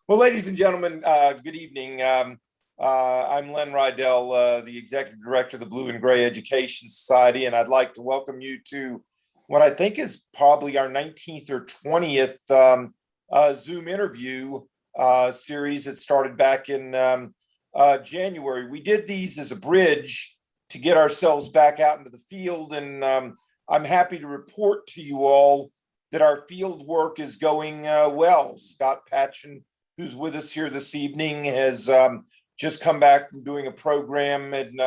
Well, ladies and gentlemen, good evening. I'm Len Rydell, the Executive Director of the Blue and Gray Education Society, and I'd like to welcome you to what I think is probably our 19th or 20th Zoom interview series that started back in January. We did these as a bridge to get ourselves back out into the field, and I'm happy to report to you all that our field work is going well. Scott Patchan, who's with us here this evening, has just come back from doing a program in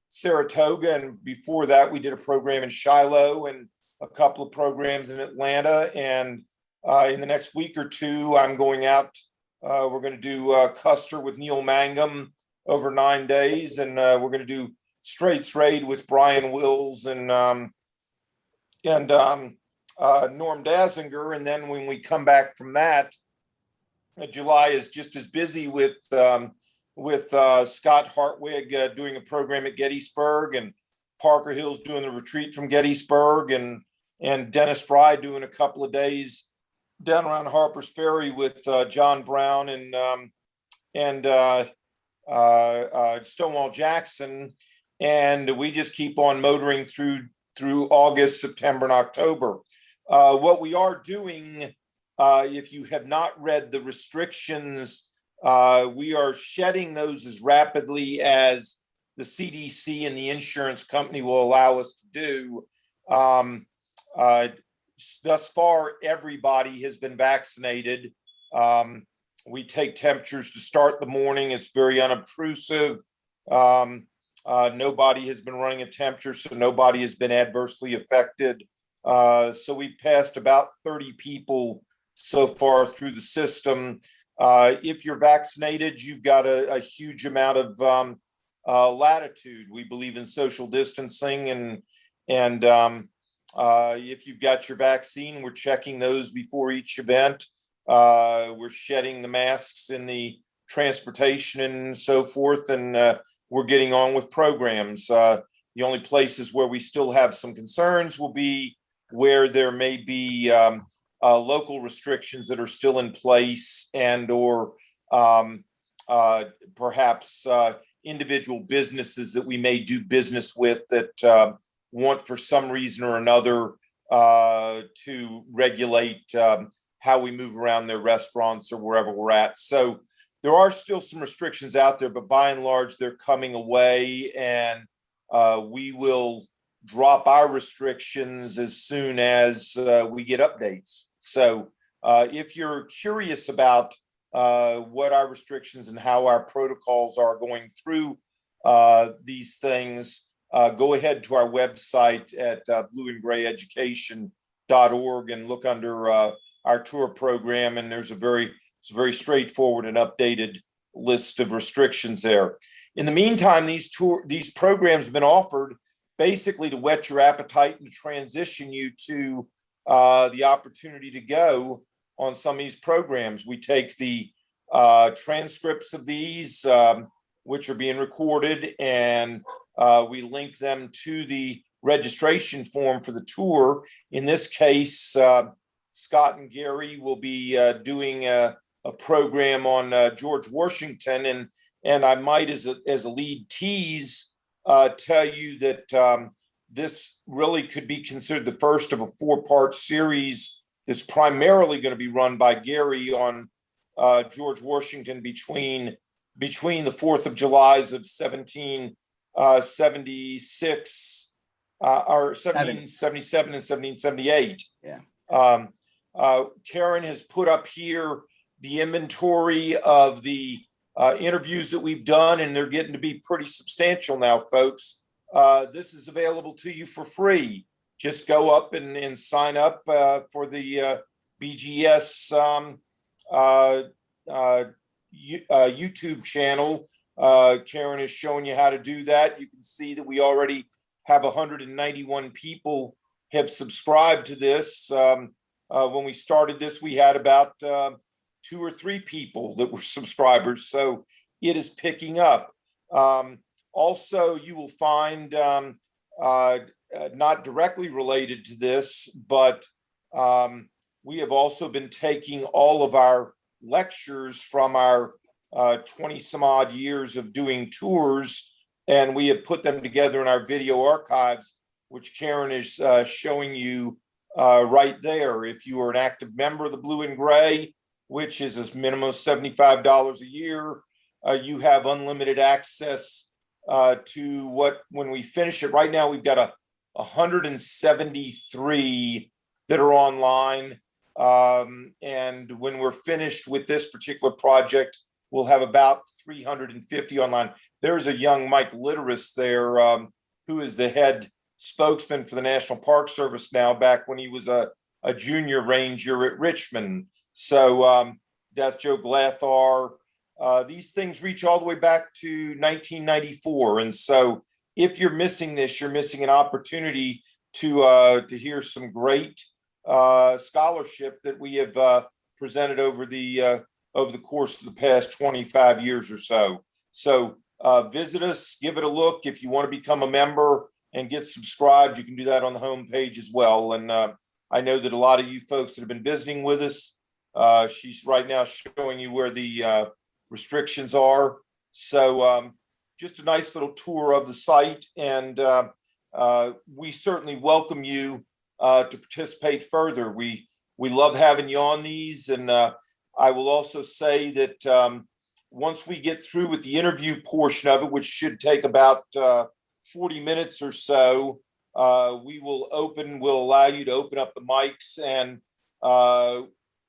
Saratoga. And before that, we did a program in Shiloh and a couple of programs in Atlanta. And in the next week or two, I'm going out. We're going to do Custer with Neil Mangum over 9 days. And we're going to do Straits Raid with Brian Wills and Norm Dazinger. And then when we come back from that, July is just as busy with Scott Hartwig doing a program at Gettysburg, and Parker Hill's doing the retreat from Gettysburg, and Dennis Fry doing a couple of days down around Harper's Ferry with John Brown and Stonewall Jackson, and we just keep on motoring through August, September, and October. What we are doing, if you have not read the restrictions, we are shedding those as rapidly as the CDC and the insurance company will allow us to do. Thus far, everybody has been vaccinated. We take temperatures to start the morning. It's very unobtrusive. Nobody has been running a temperature, so nobody has been adversely affected. So we passed about 30 people so far through the system. If you're vaccinated, you've got a huge amount of latitude. We believe in social distancing, and if you've got your vaccine, we're checking those before each event. We're shedding the masks in the transportation and so forth, and we're getting on with programs. The only places where we still have some concerns will be where there may be local restrictions that are still in place, and or perhaps individual businesses that we may do business with that want for some reason or another to regulate how we move around their restaurants or wherever we're at. So there are still some restrictions out there, but by and large, they're coming away, and we will drop our restrictions as soon as we get updates. So if you're curious about what our restrictions and how our protocols are going through these things, go ahead to our website at blueandgrayeducation.org and look under our tour program, and it's a very straightforward and updated list of restrictions there. In the meantime, these programs have been offered basically to whet your appetite and to transition you to the opportunity to go on some of these programs. We take the transcripts of these, which are being recorded, and we link them to the registration form for the tour. In this case, Scott and Gary will be doing a program on George Washington, and I might, as a lead tease, tell you that this really could be considered the first of a 4-part series that's primarily going to be run by Gary on George Washington between the 4th of Julys of 1776 or 1777 and 1778. Yeah. Karen has put up here the inventory of the interviews that we've done, and they're getting to be pretty substantial now, folks. This is available to you for free. Just go up and sign up for the BGS YouTube channel. Karen is showing you how to do that. You can see that we already have 191 people have subscribed to this. When we started this, we had about 2 or 3 people that were subscribers, so it is picking up. Also, you will find, not directly related to this, but we have also been taking all of our lectures from our 20 some odd years of doing tours, and we have put them together in our video archives, which Karen is showing you right there. If you are an active member of the Blue and Gray, which is a minimum of $75 a year, you have unlimited access to what, when we finish it, right now we've got 173 that are online. And when we're finished with this particular project, we'll have about 350 online. There's a young Mike Litteris there, who is the head spokesman for the National Park Service now, back when he was a junior ranger at Richmond. So that's Joe Glathar. These things reach all the way back to 1994. And so if you're missing this, you're missing an opportunity to hear some great scholarship that we have presented over the course of the past 25 years or so. So visit us, give it a look. If you want to become a member and get subscribed, you can do that on the homepage as well. And I know that a lot of you folks that have been visiting with us, she's right now showing you where the restrictions are. So just a nice little tour of the site, and we certainly welcome you to participate further. We love having you on these, and I will also say that once we get through with the interview portion of it, which should take about 40 minutes or so, we'll allow you to open up the mics, and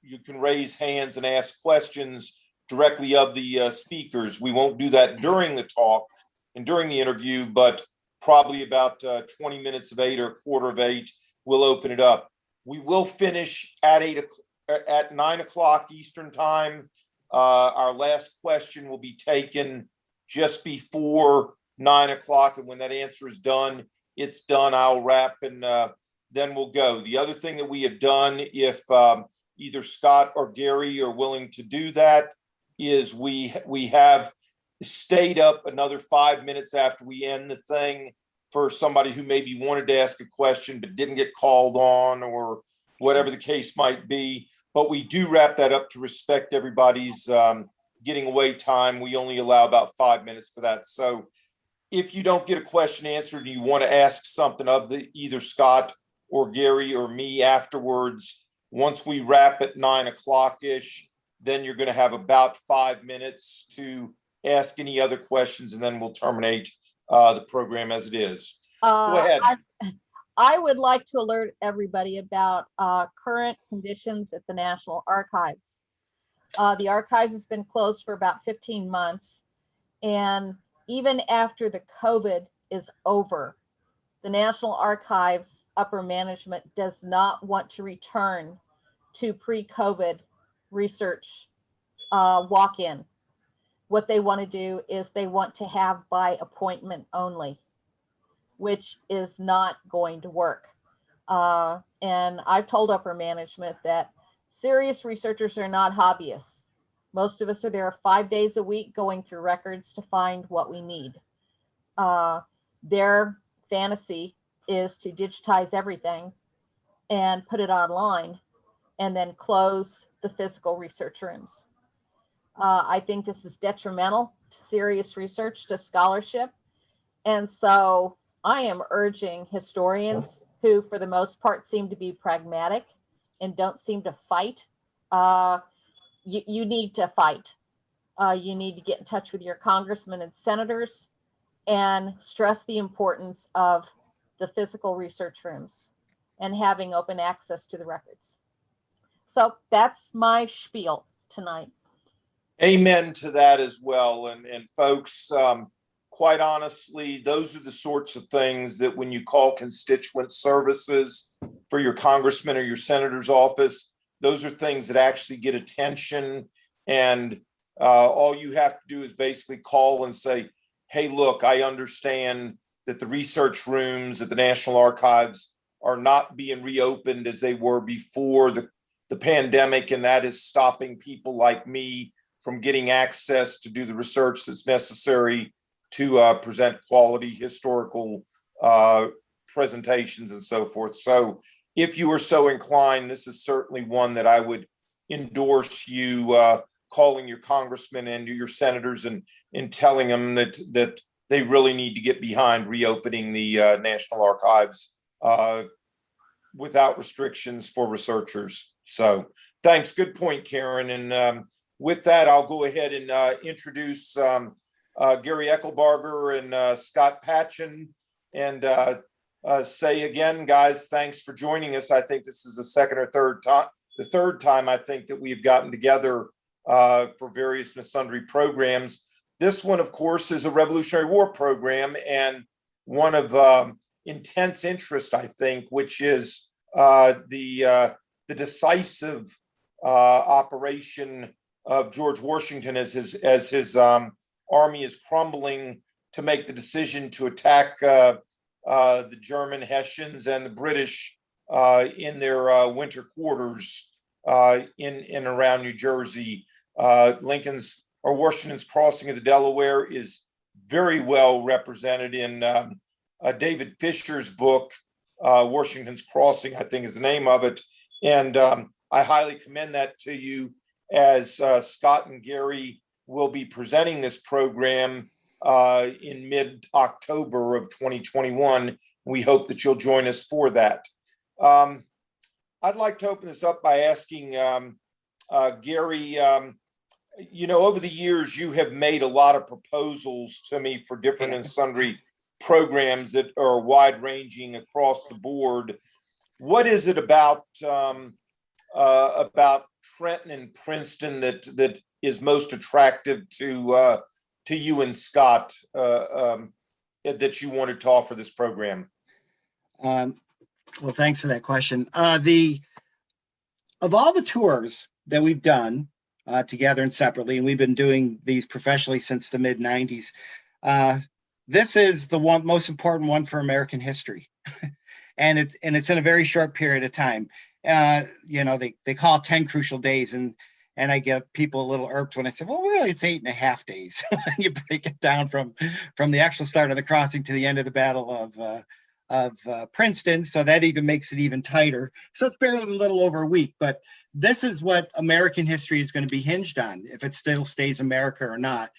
you can raise hands and ask questions directly of the speakers. We won't do that during the talk and during the interview, but probably about 20 minutes of 8 or 7:45, we'll open it up. We will finish at 9 o'clock Eastern time. Our last question will be taken just before 9 o'clock. And when that answer is done, it's done. I'll wrap, and then we'll go. The other thing that we have done, if either Scott or Gary are willing to do that, is we have stayed up another 5 minutes after we end the thing for somebody who maybe wanted to ask a question but didn't get called on, or whatever the case might be. But we do wrap that up to respect everybody's getting away time. We only allow about 5 minutes for that. So if you don't get a question answered and you want to ask something of either Scott or Gary or me afterwards, once we wrap at 9 o'clock-ish, then you're going to have about 5 minutes to ask any other questions, and then we'll terminate the program as it is. Go ahead. I would like to alert everybody about current conditions at the National Archives. The archives has been closed for about 15 months, and even after the COVID is over, the National Archives upper management does not want to return to pre-COVID research walk-in. What they want to do is they want to have by appointment only, which is not going to work. And I've told upper management that serious researchers are not hobbyists. Most of us are there 5 days a week going through records to find what we need. Their fantasy is to digitize everything and put it online, and then close the physical research rooms. I think this is detrimental to serious research, to scholarship. And so I am urging historians who, for the most part, seem to be pragmatic and don't seem to fight. You need to fight. You need to get in touch with your congressmen and senators and stress the importance of the physical research rooms and having open access to the records. So that's my spiel tonight. Amen to that as well. And folks, quite honestly, those are the sorts of things that when you call constituent services for your congressman or your senator's office, those are things that actually get attention. And all you have to do is basically call and say, hey, look, I understand that the research rooms at the National Archives are not being reopened as they were before the pandemic, and that is stopping people like me from getting access to do the research that's necessary to present quality historical presentations and so forth. So if you are so inclined, this is certainly one that I would endorse you calling your congressmen and your senators and telling them that they really need to get behind reopening the National Archives without restrictions for researchers. So thanks. Good point, Karen. And with that, I'll go ahead and introduce Gary Ecelbarger and Scott Patchan, and say again, guys, thanks for joining us. I think this is the third time I think that we've gotten together for various and sundry programs. This one, of course, is a Revolutionary War program, and one of intense interest, I think, which is the decisive operation of George Washington as his army is crumbling to make the decision to attack the German Hessians and the British in their winter quarters in and around New Jersey. Washington's crossing of the Delaware is very well represented in David Fisher's book, Washington's Crossing, I think is the name of it. And I highly commend that to you, as Scott and Gary will be presenting this program in mid-October of 2021. We hope that you'll join us for that. I'd like to open this up by asking Gary, over the years, you have made a lot of proposals to me for different and sundry programs that are wide-ranging across the board. What is it about Trenton and Princeton that is most attractive to you and Scott that you wanted to offer this program? Well, thanks for that question. Of all the tours that we've done together and separately, and we've been doing these professionally since the mid 90s, this is the most important one for American history. and it's in a very short period of time. They call it 10 crucial days, and I get people a little irked when I say, well, really, it's 8.5 days. When you break it down from the actual start of the crossing to the end of the Battle of Princeton. So that even makes it even tighter. So it's barely a little over a week, but this is what American history is going to be hinged on, if it still stays America or not.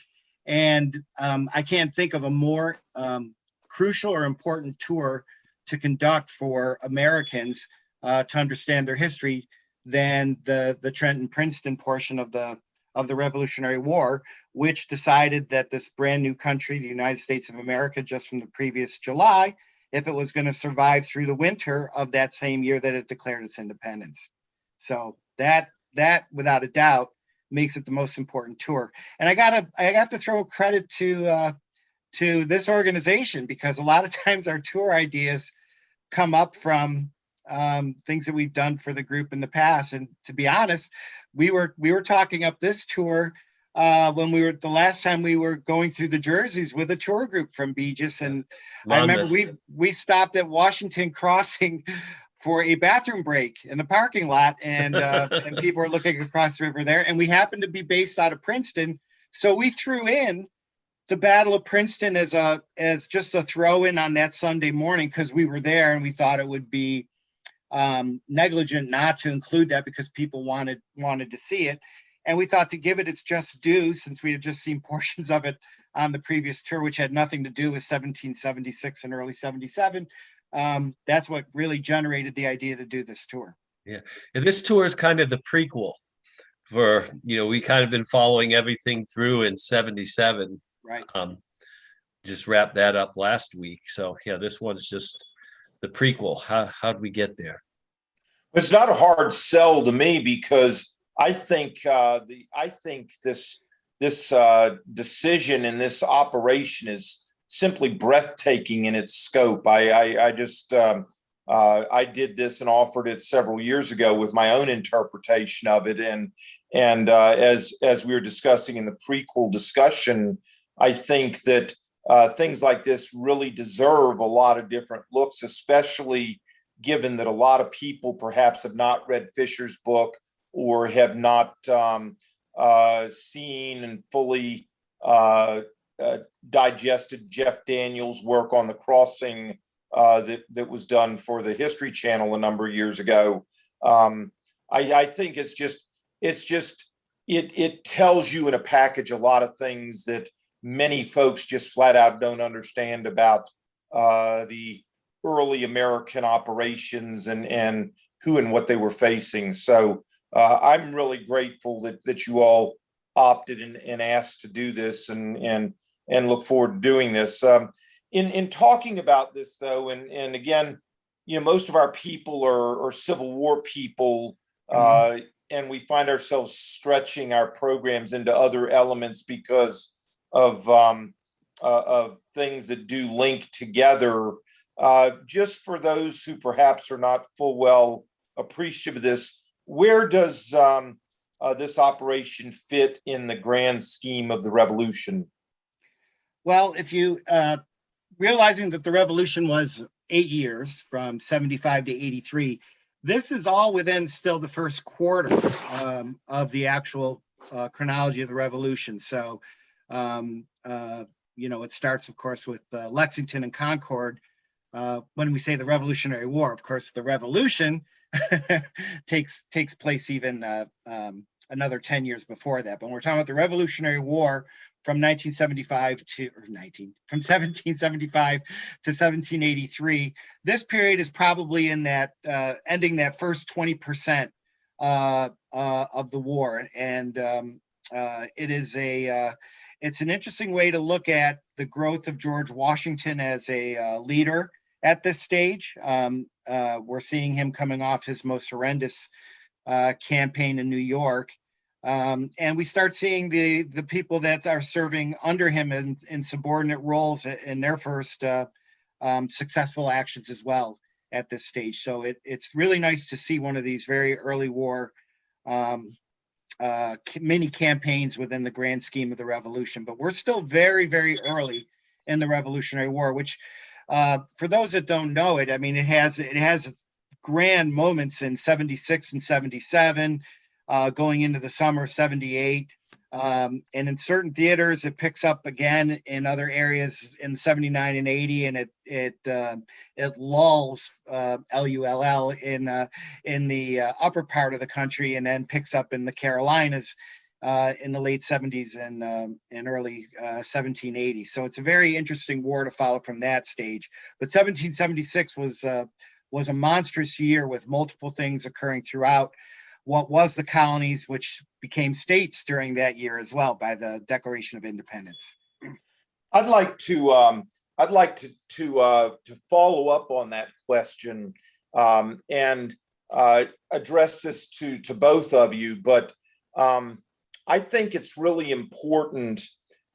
And I can't think of a more crucial or important tour to conduct for Americans to understand their history than the Trenton-Princeton portion of the Revolutionary War, which decided that this brand new country, the United States of America, just from the previous July, if it was going to survive through the winter of that same year that it declared its independence. So that without a doubt makes it the most important tour. And I have to throw credit to this organization, because a lot of times our tour ideas come up from things that we've done for the group in the past. And to be honest, we were talking up this tour when the last time we were going through the jerseys with a tour group from Begis. And I remember we stopped at Washington Crossing for a bathroom break in the parking lot, and people were looking across the river there. And we happened to be based out of Princeton, so we threw in the Battle of Princeton as just a throw in on that Sunday morning, because we were there and we thought it would be negligent not to include that, because people wanted to see it. And we thought to give it its just due, since we had just seen portions of it on the previous tour, which had nothing to do with 1776 and early 77. That's what really generated the idea to do this tour. Yeah, and this tour is kind of the prequel for, we kind of been following everything through in 77. Right. Just wrapped that up last week. So yeah, this one's just the prequel. How'd we get there? It's not a hard sell to me, because I think this decision and this operation is simply breathtaking in its scope. I did this and offered it several years ago with my own interpretation of it, and as we were discussing in the prequel discussion, I think that things like this really deserve a lot of different looks, especially given that a lot of people perhaps have not read Fisher's book or have not seen and fully digested Jeff Daniels' work on the crossing that was done for the History Channel a number of years ago. I think it's just it's just, it tells you in a package a lot of things that many folks just flat out don't understand about the early American operations and who and what they were facing. So I'm really grateful that you all opted and asked to do this and look forward to doing this. In talking about this though, and again, most of our people are Civil War people, and we find ourselves stretching our programs into other elements because of things that do link together. Just for those who perhaps are not full well appreciative of this, where does this operation fit in the grand scheme of the revolution? Well, if you realizing that the revolution was 8 years from 75 to 83, this is all within still the first quarter of the actual chronology of the revolution. So, it starts, of course, with Lexington and Concord. When we say the Revolutionary War, of course, the revolution takes place even another 10 years before that. But when we're talking about the Revolutionary War from 1775 to 1783, this period is probably in that ending that first 20% of the war, and it's an interesting way to look at the growth of George Washington as a leader at this stage. We're seeing him coming off his most horrendous campaign in New York. And we start seeing the people that are serving under him in subordinate roles in their first successful actions as well at this stage. So it's really nice to see one of these very early war mini campaigns within the grand scheme of the revolution. But we're still very, very early in the Revolutionary War, which for those that don't know it, I mean, it has grand moments in 76 and 77, going into the summer of 78. And in certain theaters, it picks up again in other areas in 79 and 80, and it lulls, L-U-L-L, in the upper part of the country, and then picks up in the Carolinas in the late 70s and early 1780. So it's a very interesting war to follow from that stage. But 1776 was a monstrous year with multiple things occurring throughout what was the colonies, which became states during that year as well by the Declaration of Independence. I'd like to follow up on that question and address this to both of you. But I think it's really important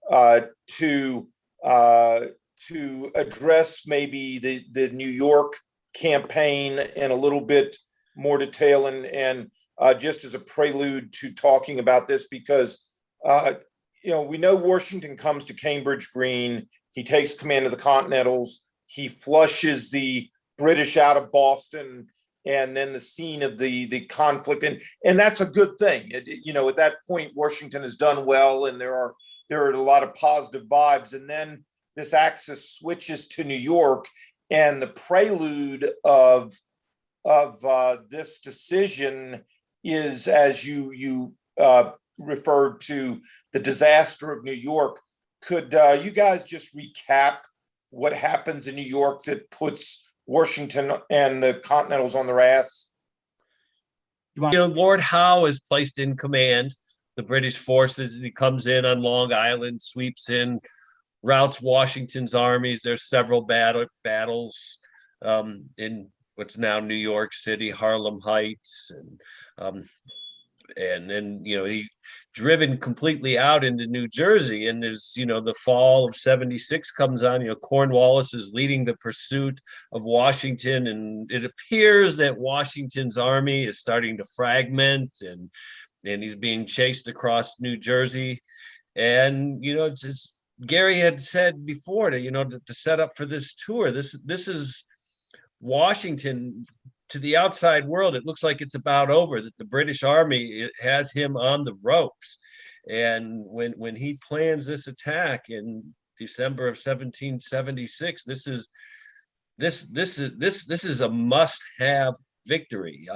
to address maybe the New York campaign in a little bit more detail and just as a prelude to talking about this, because we know Washington comes to Cambridge Green, he takes command of the Continentals, he flushes the British out of Boston, and then the scene of the conflict, and that's a good thing. At that point, Washington has done well, and there are a lot of positive vibes. And then this axis switches to New York, and the prelude of this decision is, as you referred to, the disaster of New York. Could you guys just recap what happens in New York that puts Washington and the Continentals on their ass? Lord Howe is placed in command. The British forces, he comes in on Long Island, sweeps in, routs Washington's armies. There's several battles in what's now New York City, Harlem Heights, and then he driven completely out into New Jersey. And there's the fall of 76 comes on. Cornwallis is leading the pursuit of Washington, and it appears that Washington's army is starting to fragment, and he's being chased across New Jersey. And it's Gary had said before to set up for this tour. This is Washington. To the outside world, it looks like it's about over, that the British Army has him on the ropes. And when he plans this attack in December of 1776, this is a must-have victory.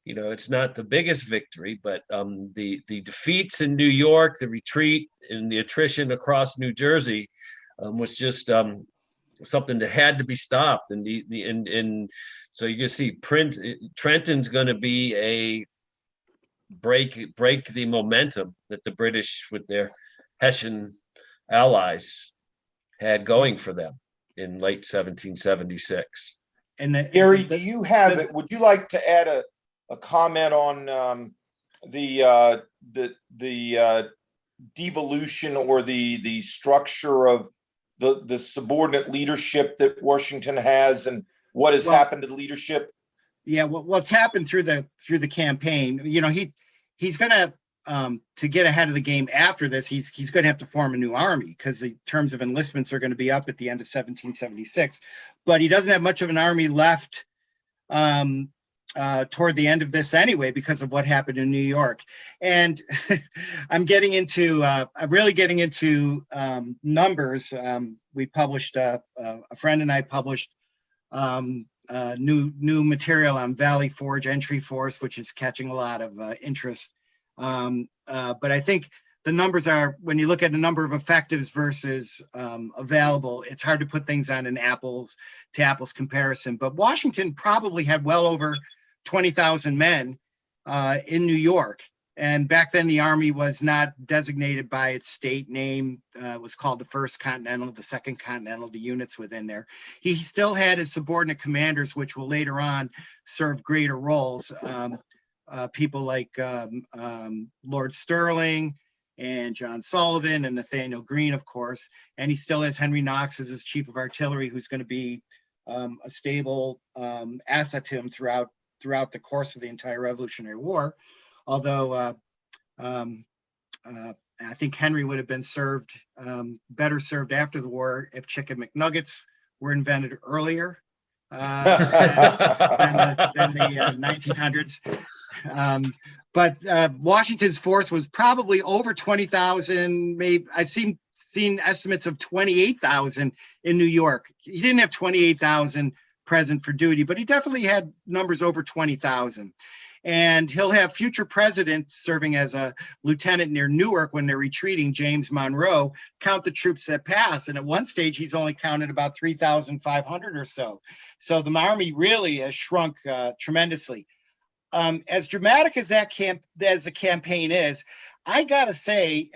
It's not the biggest victory, but the defeats in New York, the retreat and the attrition across New Jersey was just something that had to be stopped. And so you can see Trenton's going to be a break the momentum that the British with their Hessian allies had going for them in late 1776. And Gary, do you have it? Would you like to add a comment on the devolution or the structure of the subordinate leadership that Washington has and what has happened to the leadership? Yeah, what's happened through the campaign, he's gonna to get ahead of the game after this, he's gonna have to form a new army because the terms of enlistments are going to be up at the end of 1776. But he doesn't have much of an army left toward the end of this anyway because of what happened in New York. And I'm really getting into numbers. We published a friend and I published new material on Valley Forge entry force, which is catching a lot of interest. But I think the numbers are, when you look at the number of effectives versus available, it's hard to put things on an apples to apples comparison. But Washington probably had well over 20,000 men in New York. And back then the Army was not designated by its state name. It was called the 1st Continental, the 2nd Continental, the units within there. He still had his subordinate commanders, which will later on serve greater roles. People like Lord Stirling and John Sullivan and Nathaniel Greene, of course. And he still has Henry Knox as his chief of artillery, who's going to be a stable asset to him throughout the course of the entire Revolutionary War. Although I think Henry would have been better served after the war if chicken McNuggets were invented earlier than the 1900s. But Washington's force was probably over 20,000. Maybe I've seen estimates of 28,000 in New York. He didn't have 28,000 present for duty, but he definitely had numbers over 20,000. And he'll have future presidents serving as a lieutenant near Newark when they're retreating, James Monroe, count the troops that pass. And at one stage, he's only counted about 3,500 or so. So the Army really has shrunk tremendously. As dramatic as the campaign is, I gotta say,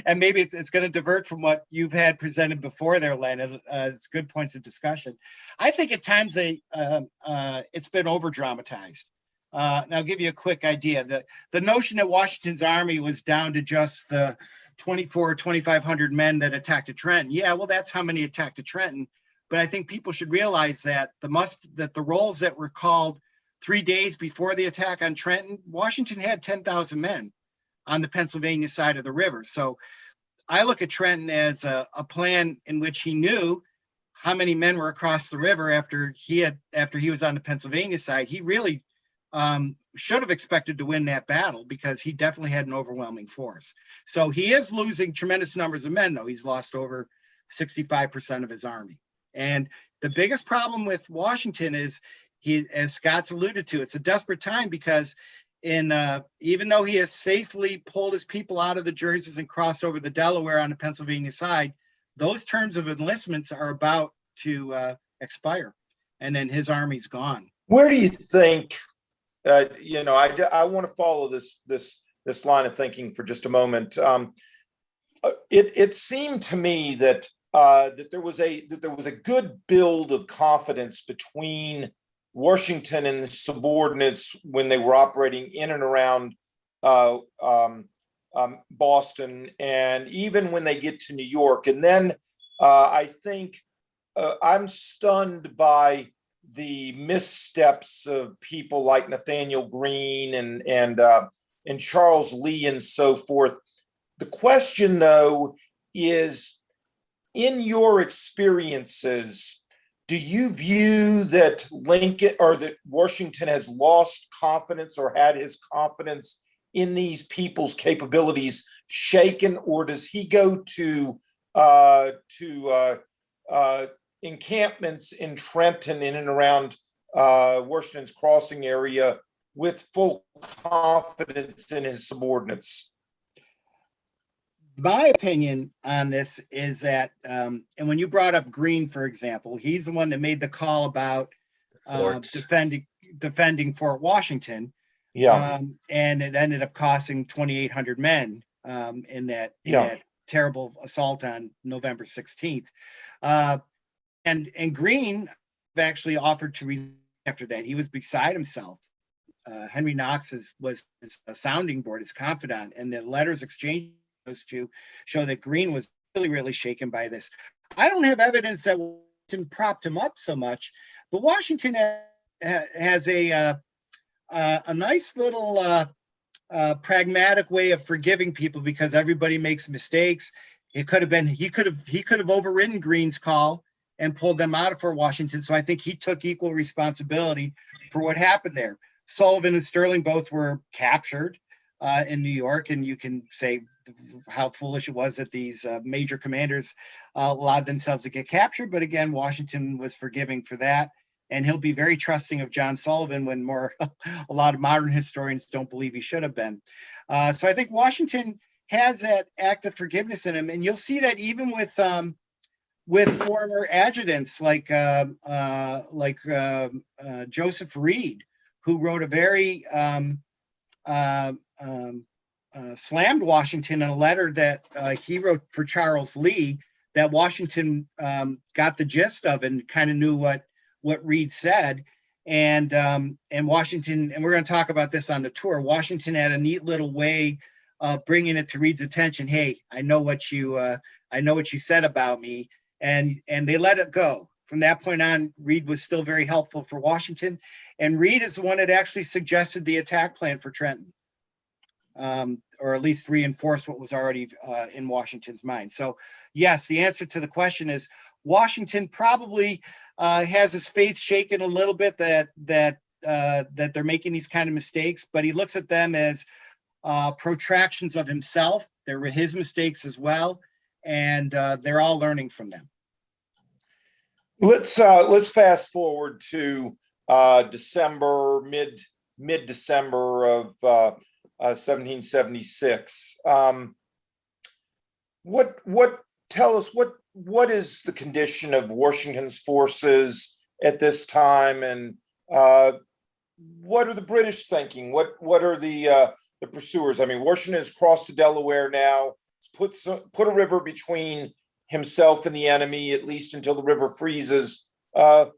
and maybe it's going to divert from what you've had presented before there, Len. It's good points of discussion. I think at times it's been over dramatized. And I'll give you a quick idea. The notion that Washington's army was down to just the 2,500 men that attacked at Trenton. Yeah, well, that's how many attacked at Trenton. But I think people should realize that the roles that were called 3 days before the attack on Trenton, Washington had 10,000 men on the Pennsylvania side of the river. So I look at Trenton as a plan in which he knew how many men were across the river after he was on the Pennsylvania side. He really should have expected to win that battle because he definitely had an overwhelming force. So he is losing tremendous numbers of men, though. He's lost over 65% of his army. And the biggest problem with Washington is, as Scott's alluded to, it's a desperate time because even though he has safely pulled his people out of the Jerseys and crossed over the Delaware on the Pennsylvania side, those terms of enlistments are about to expire, and then his army's gone. Where do you think? I want to follow this line of thinking for just a moment. It seemed to me that there was a good build of confidence between Washington and his subordinates when they were operating in and around Boston, and even when they get to New York. And then I think I'm stunned by the missteps of people like Nathaniel Greene and Charles Lee and so forth. The question, though, is, in your experiences, do you view that Lincoln or that Washington has lost confidence or had his confidence in these people's capabilities shaken, or does he go to encampments in Trenton in and around Washington's Crossing area with full confidence in his subordinates? My opinion on this is that, and when you brought up Green, for example, he's the one that made the call about Forts. defending Fort Washington. Yeah, And it ended up costing 2,800 men in that terrible assault on November 16th. And Green actually offered to resign after that. He was beside himself. Henry Knox was his sounding board, his confidant, and the letters exchanged those two show that Green was really, really shaken by this. I don't have evidence that Washington propped him up so much, but Washington has a nice little pragmatic way of forgiving people because everybody makes mistakes. He could have overridden Green's call and pulled them out of Fort Washington. So I think he took equal responsibility for what happened there. Sullivan and Sterling both were captured in New York, and you can say how foolish it was that these major commanders allowed themselves to get captured. But again, Washington was forgiving for that. And he'll be very trusting of John Sullivan when a lot of modern historians don't believe he should have been. So I think Washington has that act of forgiveness in him. And you'll see that even with former adjutants like Joseph Reed, who wrote a very slammed Washington in a letter that he wrote for Charles Lee that Washington got the gist of and kind of knew what Reed said. And Washington, and we're going to talk about this on the tour, Washington had a neat little way of bringing it to Reed's attention. Hey, I know what you said about me. And they let it go. From that point on, Reed was still very helpful for Washington. And Reed is the one that actually suggested the attack plan for Trenton, or at least reinforced what was already in Washington's mind. So yes, the answer to the question is Washington probably has his faith shaken a little bit that they're making these kind of mistakes, but he looks at them as protractions of himself. They were his mistakes as well, and they're all learning from them. Let's fast forward to December, mid-December of 1776. Tell us what is the condition of Washington's forces at this time, and what are the British thinking? What are the pursuers? I mean, Washington has crossed the Delaware now. It's put a river between himself and the enemy, at least until the river freezes. Where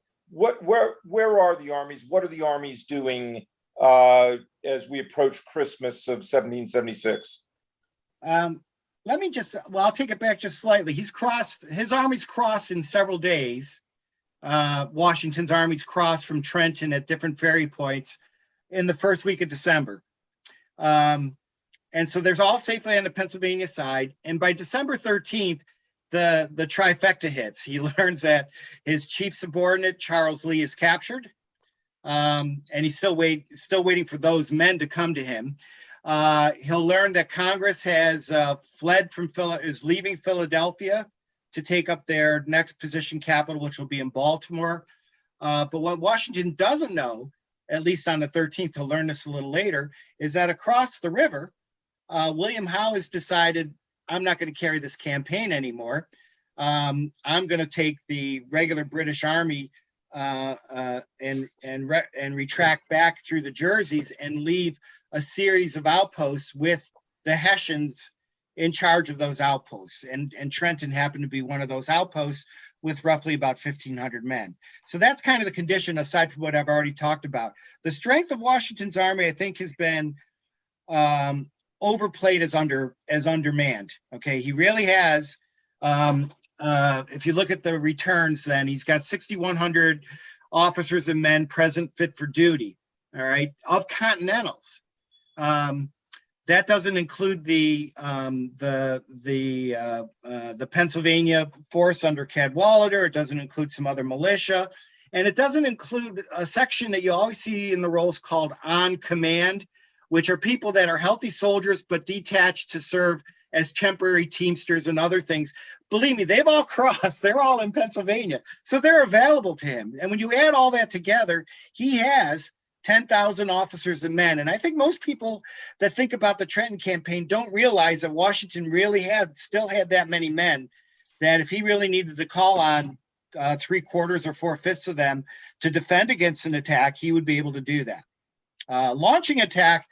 are the armies? What are the armies doing as we approach Christmas of 1776? I'll take it back just slightly. His army's crossed in several days. Washington's army's crossed from Trenton at different ferry points in the first week of December. And so there's all safely on the Pennsylvania side. And by December 13th, the trifecta hits. He learns that his chief subordinate, Charles Lee, is captured. And he's still waiting for those men to come to him. He'll learn that Congress has is leaving Philadelphia to take up their next position capital, which will be in Baltimore. But what Washington doesn't know, at least on the 13th, he'll learn this a little later, is that across the river, William Howe has decided, I'm not going to carry this campaign anymore. I'm going to take the regular British army and retract back through the Jerseys and leave a series of outposts with the Hessians in charge of those outposts. And Trenton happened to be one of those outposts with roughly about 1,500 men. So that's kind of the condition, aside from what I've already talked about. The strength of Washington's army, I think, has been overplayed as undermanned. Okay, he really has. If you look at the returns, then he's got 6,100 officers and men present fit for duty. All right, of Continentals. That doesn't include the Pennsylvania force under Cadwalader. It doesn't include some other militia, and it doesn't include a section that you always see in the rolls called on command, which are people that are healthy soldiers but detached to serve as temporary teamsters and other things. Believe me, they've all crossed. They're all in Pennsylvania. So they're available to him. And when you add all that together, he has 10,000 officers and men. And I think most people that think about the Trenton campaign don't realize that Washington really still had that many men, that if he really needed to call on 3/4 or 4/5 of them to defend against an attack, he would be able to do that. Launching attack,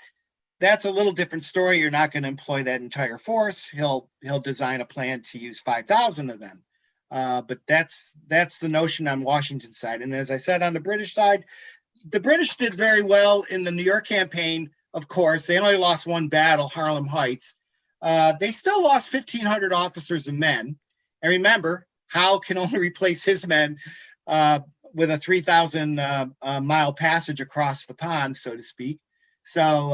that's a little different story. You're not going to employ that entire force. He'll design a plan to use 5,000 of them. But that's the notion on Washington's side. And as I said, on the British side, the British did very well in the New York campaign. Of course, they only lost one battle, Harlem Heights. They still lost 1,500 officers and men. And remember, Howe can only replace his men with a 3,000 mile passage across the pond, so to speak. So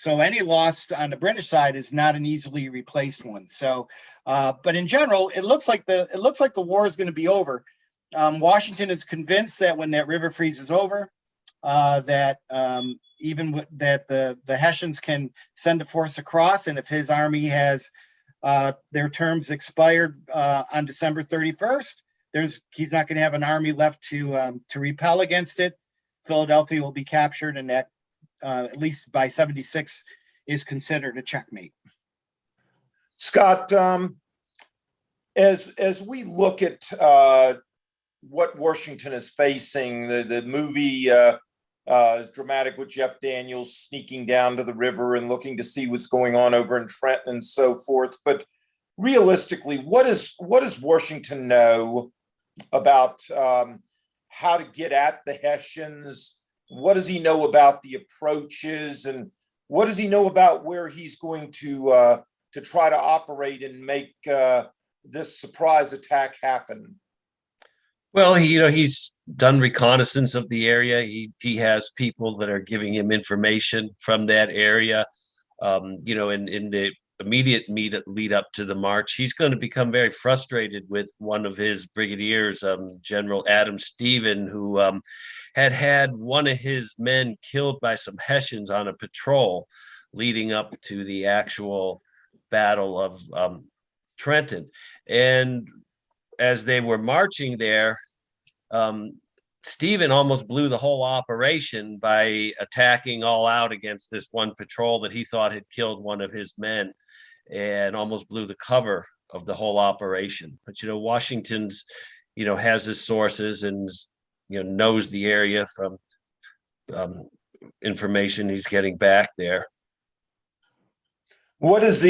any loss on the British side is not an easily replaced one. So, but in general, it looks like the war is going to be over. Washington is convinced that when that river freezes over, that the Hessians can send a force across, and if his army has their terms expired on December 31st, he's not going to have an army left to repel against it. Philadelphia will be captured, and that at least by 76 is considered a checkmate. Scott, as we look at what Washington is facing, the movie is dramatic with Jeff Daniels sneaking down to the river and looking to see what's going on over in Trenton and so forth. But realistically, what does Washington know about how to get at the Hessians? What does he know about the approaches, and what does he know about where he's going to try to operate and make this surprise attack happen? Well, he's done reconnaissance of the area. He has people that are giving him information from that area. In the immediate lead up to the march, he's going to become very frustrated with one of his brigadiers, General Adam Stephen, who had one of his men killed by some Hessians on a patrol leading up to the actual Battle of Trenton. And as they were marching there, Stephen almost blew the whole operation by attacking all out against this one patrol that he thought had killed one of his men, and almost blew the cover of the whole operation. But Washington's has his sources and knows the area from information he's getting back there. What is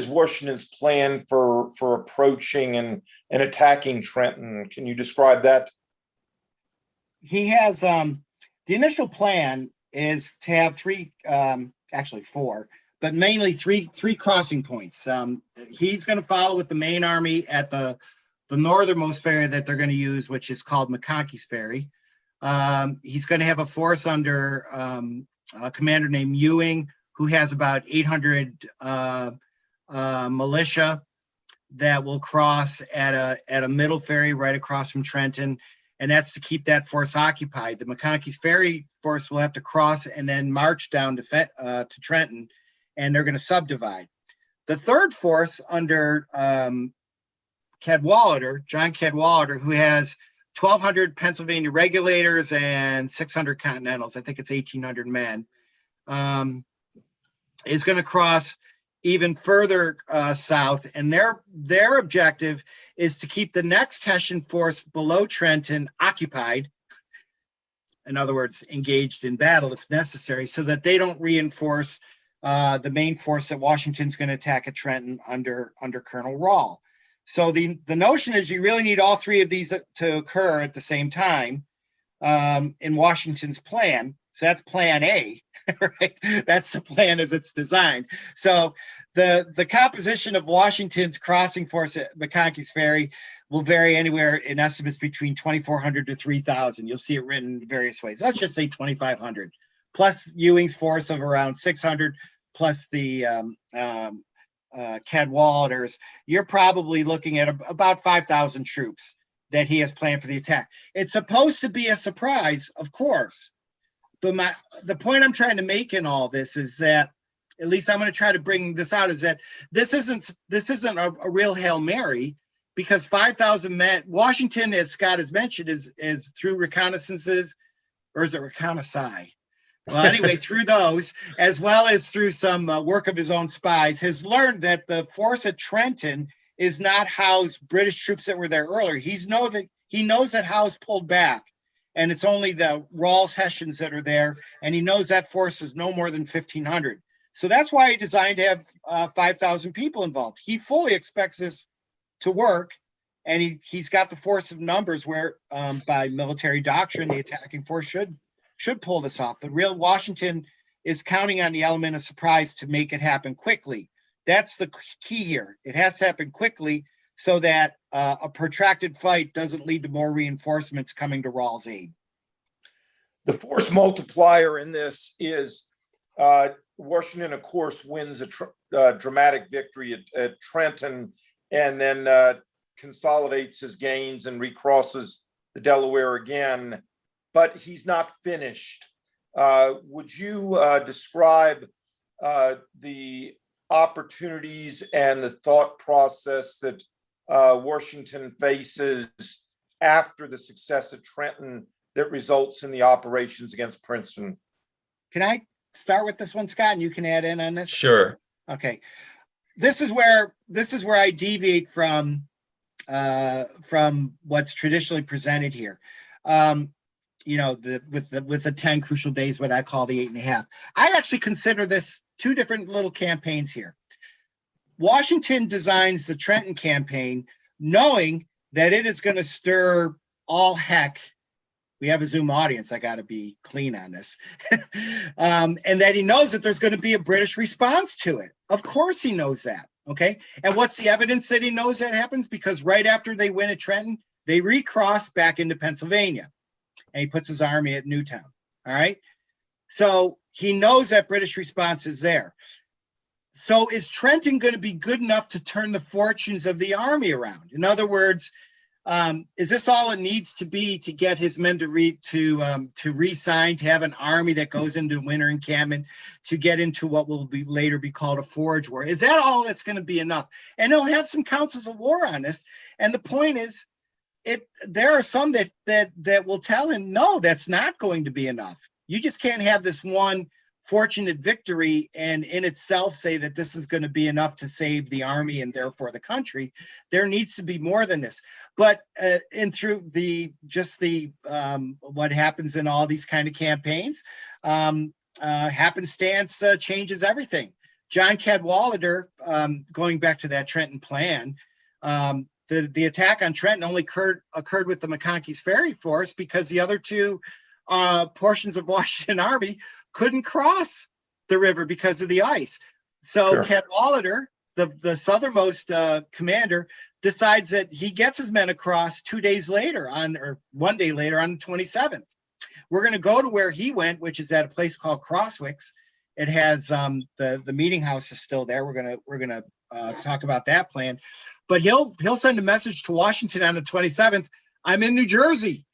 Washington's plan for approaching and attacking Trenton? Can you describe that? He has the initial plan is to have actually four, but mainly three crossing points. He's going to follow with the main army at the northernmost ferry that they're going to use, which is called McConkey's Ferry. He's going to have a force under a commander named Ewing, who has about 800 militia that will cross at a middle ferry right across from Trenton, and that's to keep that force occupied. The McConkey's Ferry force will have to cross and then march down to Trenton, and they're going to subdivide. The third force under John Cadwalader, who has 1,200 Pennsylvania regulators and 600 Continentals, I think it's 1,800 men, is going to cross even further south, and their objective is to keep the next Hessian force below Trenton occupied, in other words, engaged in battle if necessary, so that they don't reinforce the main force that Washington's going to attack at Trenton under Colonel Rahl. So the notion is you really need all three of these to occur at the same time in Washington's plan. So that's plan A, right? That's the plan as it's designed. So the composition of Washington's crossing force at McConkey's Ferry will vary anywhere in estimates between 2,400 to 3,000. You'll see it written in various ways. Let's just say 2,500, plus Ewing's force of around 600, plus the Cadwaladers. You're probably looking at about 5,000 troops that he has planned for the attack. It's supposed to be a surprise, of course. the point I'm trying to make in all this is that, at least I'm going to try to bring this out, is that this isn't a real Hail Mary, because 5,000 men, Washington, as Scott has mentioned, is through reconnaissances, or is it reconnaissance? Well, anyway, through those, as well as through some work of his own spies, has learned that the force at Trenton is not Howe's British troops that were there earlier. He knows that Howe's pulled back, and it's only the Rawls Hessians that are there, and he knows that force is no more than 1,500. So that's why he designed to have 5,000 people involved. He fully expects this to work, and he's got the force of numbers where, by military doctrine, the attacking force should pull this off. But real Washington is counting on the element of surprise to make it happen quickly. That's the key here. It has to happen quickly so that a protracted fight doesn't lead to more reinforcements coming to Rawls' aid. The force multiplier in this is Washington, of course, wins a dramatic victory at Trenton, and then consolidates his gains and recrosses the Delaware again, but he's not finished. Would you describe the opportunities and the thought process that Washington faces after the success at Trenton that results in the operations against Princeton? Can I start with this one, Scott, and you can add in on this? Sure. Okay. This is where I deviate from what's traditionally presented here. With the 10 crucial days, what I call the 8.5. I actually consider this two different little campaigns here. Washington designs the Trenton campaign knowing that it is going to stir all heck. We have a Zoom audience. I got to be clean on this. And that he knows that there's going to be a British response to it. Of course he knows that. Okay. And what's the evidence that he knows that happens? Because right after they win at Trenton, they recross back into Pennsylvania. And he puts his army at Newtown. All right. So he knows that British response is there. So is Trenton going to be good enough to turn the fortunes of the army around? In other words, is this all it needs to be to get his men to re-sign, to have an army that goes into winter encampment, to get into what will be later be called a forage war? Is that all that's going to be enough? And he'll have some councils of war on this. And the point is, there are some that will tell him, no, that's not going to be enough. You just can't have this one fortunate victory and in itself say that this is going to be enough to save the army and therefore the country. There needs to be more than this. But through what happens in all these kind of campaigns, happenstance changes everything. John Cadwalader, going back to that Trenton plan, the attack on Trenton only occurred with the McConkey's Ferry Force because the other two portions of Washington Army couldn't cross the river because of the ice. So sure. Cadwalader, the southernmost commander, decides that he gets his men across 2 days later one day later on the 27th. We're going to go to where he went, which is at a place called Crosswicks. It has the meeting house is still there. We're gonna talk about that plan, but he'll send a message to Washington on the 27th. I'm in New Jersey.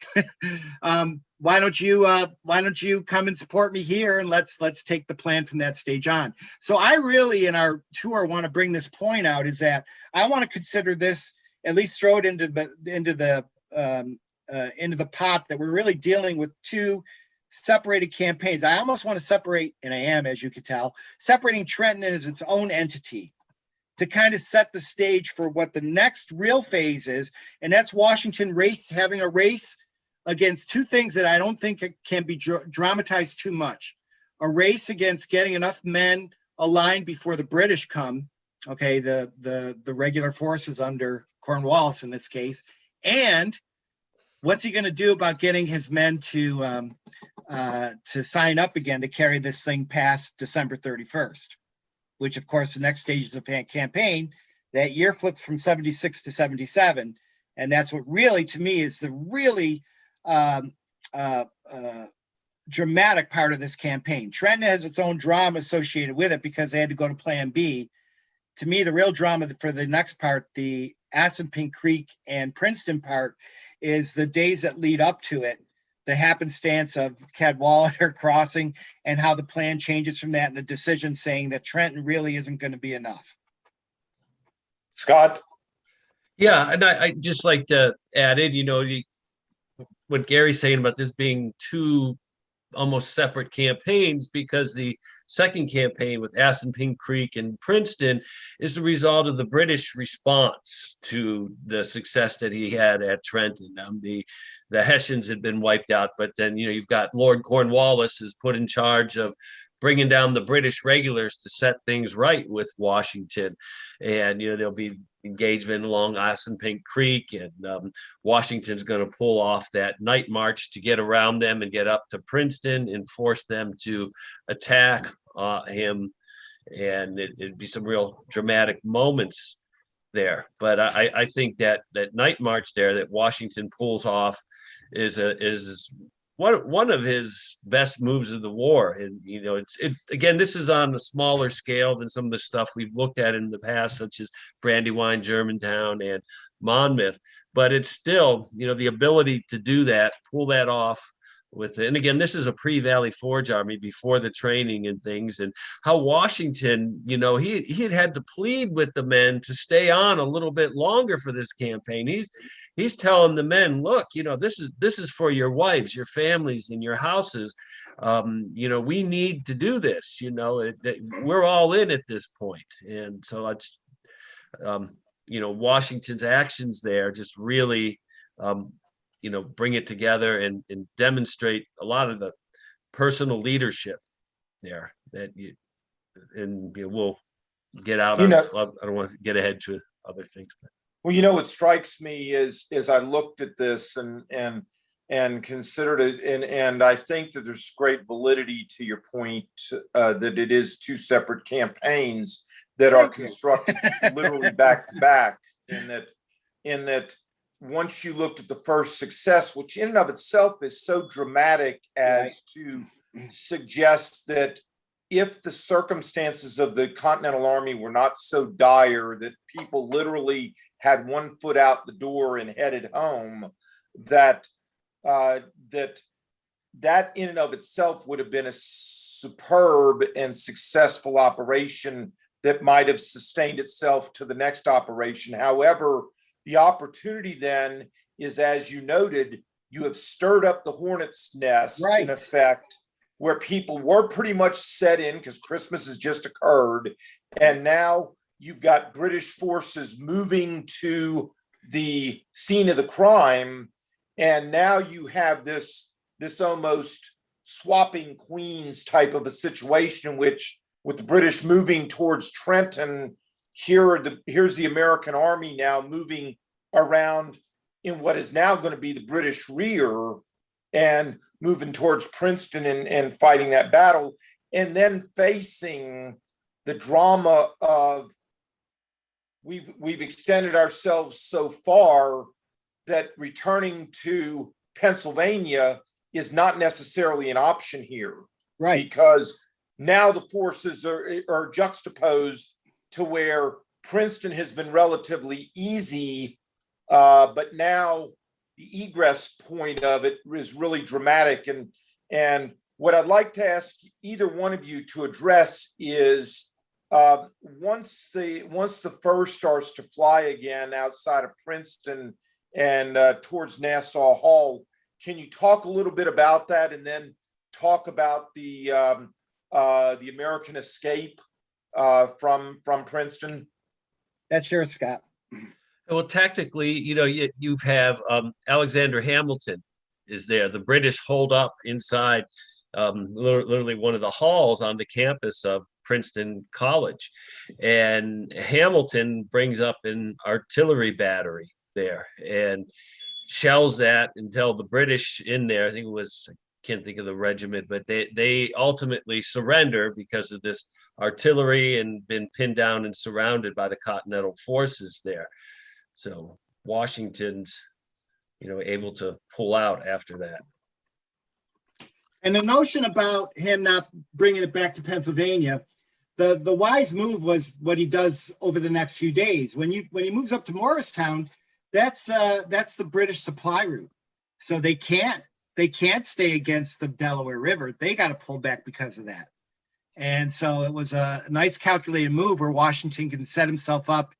Why don't you come and support me here, and let's take the plan from that stage on. So I really, in our tour, want to bring this point out, is that I want to consider this, at least throw it into the pot, that we're really dealing with two separated campaigns. I almost want to separate, and I am, as you can tell, separating Trenton as its own entity to kind of set the stage for what the next real phase is, and that's Washington having a race against two things that I don't think can be dramatized too much. A race against getting enough men aligned before the British come, okay, the regular forces under Cornwallis in this case, and what's he going to do about getting his men to sign up again to carry this thing past December 31st, which of course the next stages of campaign, that year flips from 76 to 77. And that's what really, to me, is the really dramatic part of this campaign. Trenton has its own drama associated with it because they had to go to Plan B. To me, the real drama for the next part, the Assunpink Creek and Princeton part, is the days that lead up to it, the happenstance of Cadwallader crossing and how the plan changes from that, and the decision saying that Trenton really isn't going to be enough. Scott? Yeah, and I just like to add in, what Gary's saying about this being two almost separate campaigns, because the second campaign with Assunpink Creek and Princeton is the result of the British response to the success that he had at Trenton. The Hessians had been wiped out, but then you've got Lord Cornwallis is put in charge of bringing down the British regulars to set things right with Washington, and there'll be engagement along Assunpink Creek, and Washington's going to pull off that night march to get around them and get up to Princeton and force them to attack him, and it'd be some real dramatic moments there. But I think that night march there that Washington pulls off is one of his best moves of the war. And again, this is on a smaller scale than some of the stuff we've looked at in the past, such as Brandywine, Germantown, and Monmouth. But it's still, the ability to do that, pull that off with it. And again, this is a pre-Valley Forge army before the training and things, and how Washington, he had to plead with the men to stay on a little bit longer for this campaign. He's telling the men, look, this is for your wives, your families, and your houses. We need to do this. We're all in at this point. And so it's, Washington's actions there just really, bring it together and demonstrate a lot of the personal leadership there that we'll get out of. I don't want to get ahead to other things, but. Well, what strikes me is I looked at this and considered it, and I think that there's great validity to your point that it is two separate campaigns that are constructed literally back to back. In that once you looked at the first success, which in and of itself is so dramatic as to suggest that if the circumstances of the Continental Army were not so dire that people literally had one foot out the door and headed home, that in and of itself would have been a superb and successful operation that might have sustained itself to the next operation. However, the opportunity then is, as you noted, you have stirred up the hornet's nest, in effect, where people were pretty much set in because Christmas has just occurred. And now you've got British forces moving to the scene of the crime. And now you have this almost swapping queens type of a situation in which, with the British moving towards Trenton, here's the American army now moving around in what is now going to be the British rear and moving towards Princeton and fighting that battle, and then facing the drama of we've extended ourselves so far that returning to Pennsylvania is not necessarily an option here. Right. Because now the forces are juxtaposed to where Princeton has been relatively easy, but now the egress point of it is really dramatic. And what I'd like to ask either one of you to address is once the first starts to fly again outside of Princeton and towards Nassau Hall, can you talk a little bit about that, and then talk about the American escape from Princeton? That's yours, Scott. Well, tactically, you have Alexander Hamilton is there. The British hold up inside literally one of the halls on the campus of Princeton College. And Hamilton brings up an artillery battery there and shells that until the British in there, I think it was, I can't think of the regiment, but they ultimately surrender because of this artillery and been pinned down and surrounded by the Continental forces there. So Washington's, able to pull out after that. And the notion about him not bringing it back to Pennsylvania, the wise move was what he does over the next few days. When he moves up to Morristown, that's the British supply route. So they can't they can't stay against the Delaware River. They got to pull back because of that. And so it was a nice calculated move where Washington can set himself up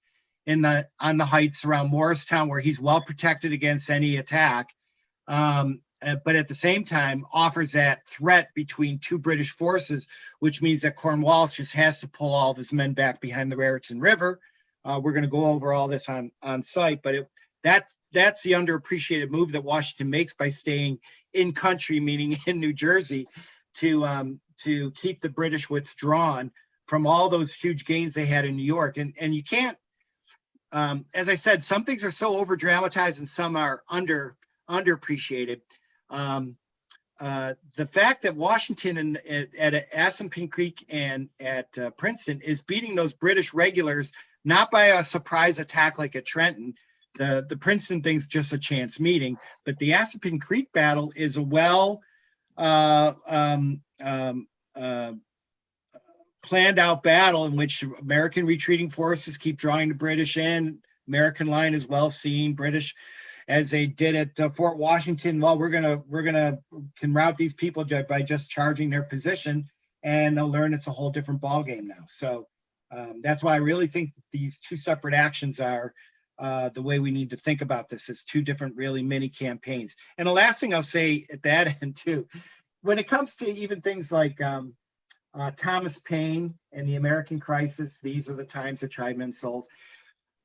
on the heights around Morristown, where he's well protected against any attack. But at the same time offers that threat between two British forces, which means that Cornwallis just has to pull all of his men back behind the Raritan River. We're going to go over all this on site, but that's the underappreciated move that Washington makes by staying in country, meaning in New Jersey, to keep the British withdrawn from all those huge gains they had in New York. And you can't, as I said, some things are so over dramatized and some are underappreciated. The fact that Washington at Assunpink Creek and at Princeton is beating those British regulars, not by a surprise attack like at Trenton. The Princeton thing's just a chance meeting, but the Assunpink Creek battle is a planned out battle in which American retreating forces keep drawing the British in. American line is well seen. British, as they did at Fort Washington, well, we're gonna can rout these people by just charging their position, and they'll learn it's a whole different ballgame now. So that's why I really think these two separate actions are the way we need to think about this as two different really mini campaigns. And the last thing I'll say at that end too, when it comes to even things like Thomas Paine and the American Crisis, these are the times that tried men's souls.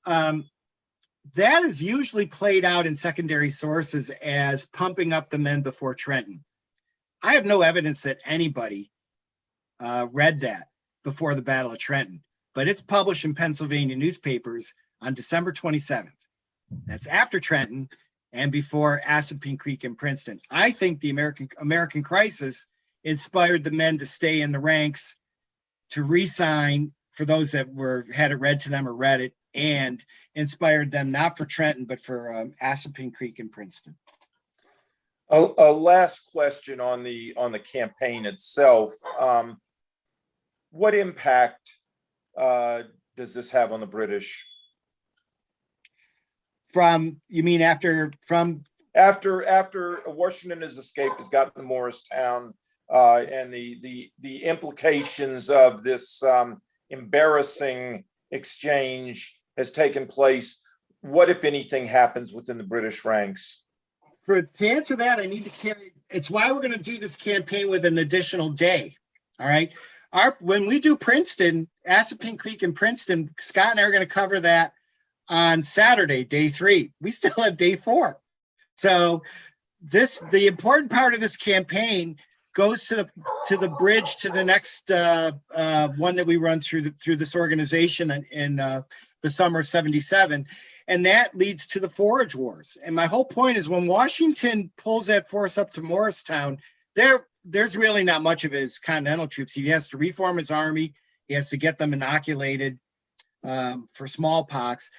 That is usually played out in secondary sources as pumping up the men before Trenton. I have no evidence that anybody read that before the Battle of Trenton, but it's published in Pennsylvania newspapers on December 27th. That's after Trenton and before Assunpink Creek and Princeton. I think the American Crisis inspired the men to stay in the ranks, to re-sign for those that had it read to them or read it, and inspired them not for Trenton, but for Assunpink Creek and Princeton. A last question on the campaign itself. What impact does this have on the British? After Washington has escaped, has gotten to Morristown, and the implications of this embarrassing exchange has taken place. What, if anything, happens within the British ranks? To answer that, I need to carry. It's why we're going to do this campaign with an additional day. All right. When we do Princeton, Assunpink Creek and Princeton, Scott and I are going to cover that on Saturday, day 3. We still have day 4. So the important part of this campaign goes to the bridge to the next one that we run through this organization in the summer of '77, and that leads to the Forage Wars. And my whole point is, when Washington pulls that force up to Morristown, there's really not much of his Continental troops. He has to reform his army. He has to get them inoculated for smallpox,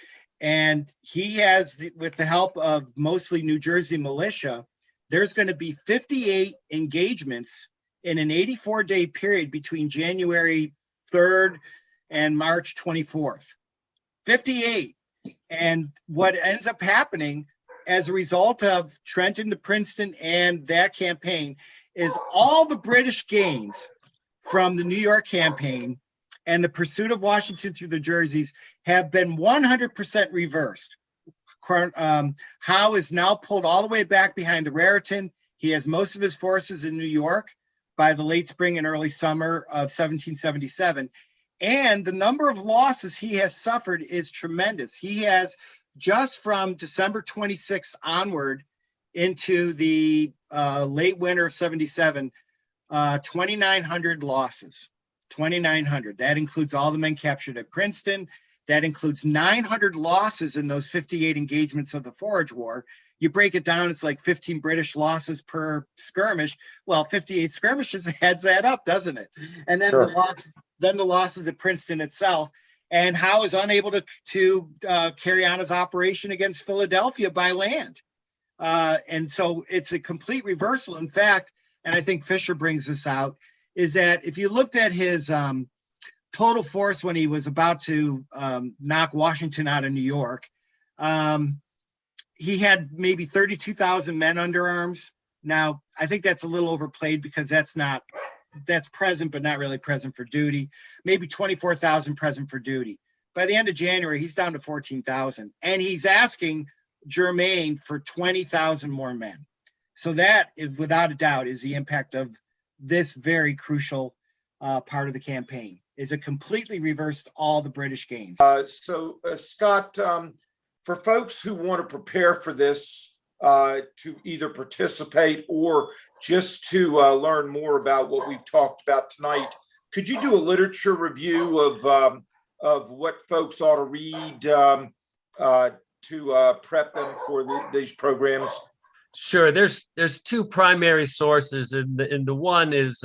and he has, with the help of mostly New Jersey militia, there's going to be 58 engagements in an 84-day period between January 3rd and March 24th. 58. And what ends up happening as a result of Trenton to Princeton and that campaign is all the British gains from the New York campaign and the pursuit of Washington through the Jerseys have been 100% reversed. Howe is now pulled all the way back behind the Raritan. He has most of his forces in New York by the late spring and early summer of 1777. And the number of losses he has suffered is tremendous. He has, just from December 26th onward into the late winter of 77, 2,900 losses. 2,900. That includes all the men captured at Princeton. That includes 900 losses in those 58 engagements of the Forage War. You break it down, it's like 15 British losses per skirmish. Well, 58 skirmishes adds that up, doesn't it? And then Sure. the losses at Princeton itself. And Howe is unable to carry on his operation against Philadelphia by land. And so it's a complete reversal. In fact, and I think Fisher brings this out, is that if you looked at his total force when he was about to knock Washington out of New York, he had maybe 32,000 men under arms. Now, I think that's a little overplayed because that's present, but not really present for duty. Maybe 24,000 present for duty. By the end of January, he's down to 14,000, and he's asking Germain for 20,000 more men. So that is, without a doubt, is the impact of this very crucial part of the campaign. Is it completely reversed all the British gains. Scott, for folks who want to prepare for this, to either participate or just to learn more about what we've talked about tonight, could you do a literature review of what folks ought to read to prep them for these programs? Sure. There's two primary sources, and the one is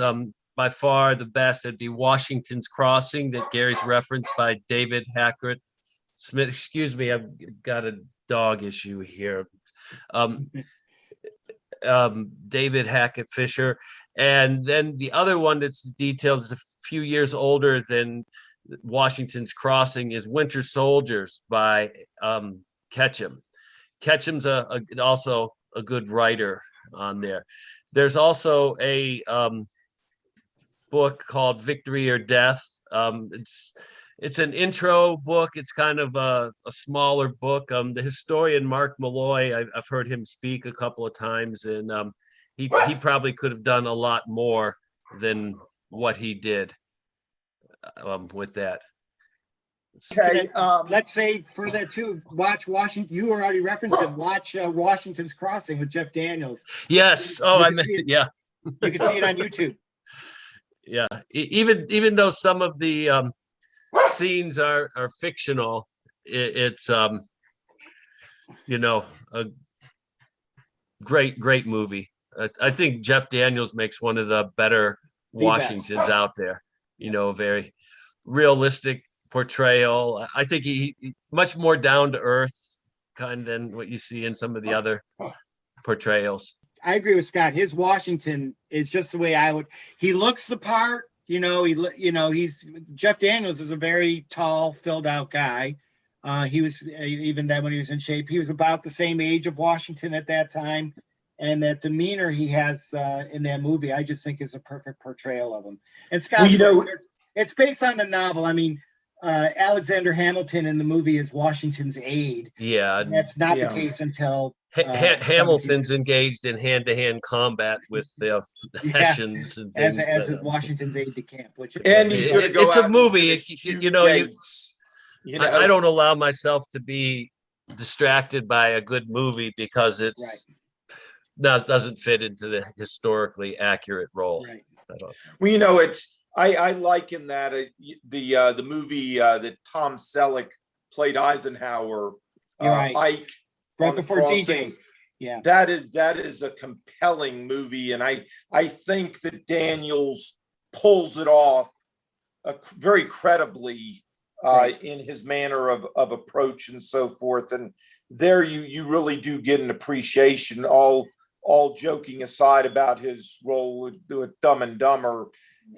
by far the best. It'd be Washington's Crossing that Gary's referenced by David Hackett Smith. Excuse me, I've got a dog issue here. David Hackett Fisher, and then the other one that's detailed is a few years older than Washington's Crossing is Winter Soldiers by Ketchum. Ketchum's also a good writer on there. There's also a book called Victory or Death. It's an intro book. It's kind of a smaller book. The historian Mark Malloy, I've heard him speak a couple of times, and he probably could have done a lot more than what he did with that. Okay. Let's say for that too, watch Washington. You already referenced it. Watch Washington's Crossing with Jeff Daniels. Yes. Oh, I meant it. Yeah. You can see it on YouTube. Yeah. Even though some of the scenes are fictional, it's a great movie. I think Jeff Daniels makes one of the better Washingtons out there. Very realistic portrayal. I think he much more down to earth kind than what you see in some of the other portrayals. I agree with Scott. His Washington is just the way I would. He looks the part. He's Jeff Daniels is a very tall, filled out guy. He was even then when he was in shape. He was about the same age of Washington at that time, and that demeanor he has in that movie, I just think is a perfect portrayal of him. And Scott, it's based on a novel. I mean, Alexander Hamilton in the movie is Washington's aide. Yeah, and that's not the case until Hamilton's engaged in hand-to-hand combat with the Hessians and things. As Washington's aide de camp, and he's going to go. It's a movie. I don't allow myself to be distracted by a good movie because it's doesn't fit into the historically accurate role. Right. Well, I liken that the movie that Tom Selleck played Eisenhower, Ike, right before D-Day. Yeah, that is a compelling movie, and I think that Daniels pulls it off very credibly in his manner of approach and so forth. And there you really do get an appreciation. All joking aside about his role with Dumb and Dumber,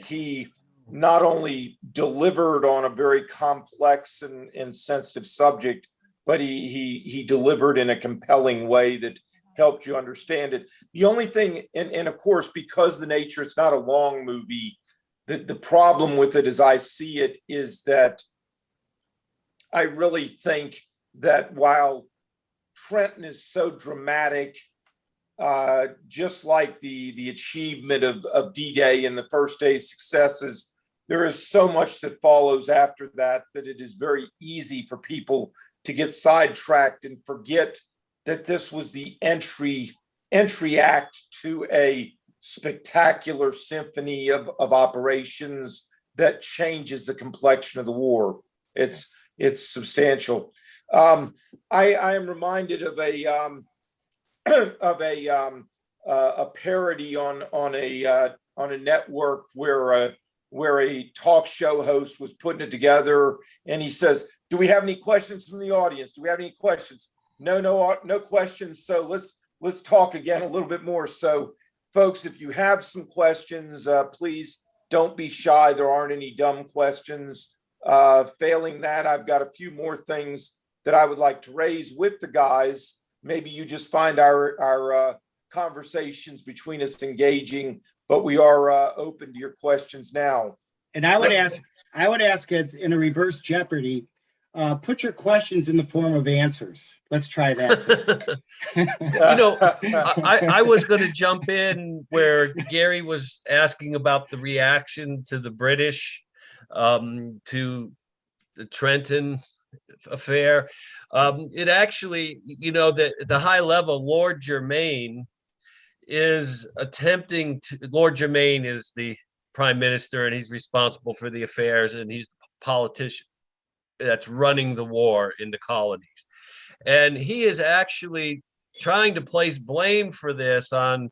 he not only delivered on a very complex and sensitive subject, but he delivered in a compelling way that helped you understand it. The only thing, and of course, because the nature, it's not a long movie, the problem with it as I see it is that I really think that while Trenton is so dramatic, just like the achievement of D-Day and the first day's successes, there is so much that follows after that it is very easy for people to get sidetracked and forget that this was the entry act to a spectacular symphony of operations that changes the complexion of the war. It's substantial. I am reminded of a parody on a network where a talk show host was putting it together, and he says, "Do we have any questions from the audience? Do we have any questions?" No questions. So let's talk again a little bit more. So, folks, if you have some questions, please don't be shy. There aren't any dumb questions. Failing that, I've got a few more things that I would like to raise with the guys. Maybe you just find our conversations between us engaging, but we are open to your questions now. And I would ask as in a reverse Jeopardy, put your questions in the form of answers. Let's try that. I was going to jump in where Gary was asking about the reaction to the British, to the Trenton affair. It actually, the high level, Lord Germain is Lord Germain is the prime minister, and he's responsible for the affairs, and he's the politician that's running the war in the colonies. And he is actually trying to place blame for this on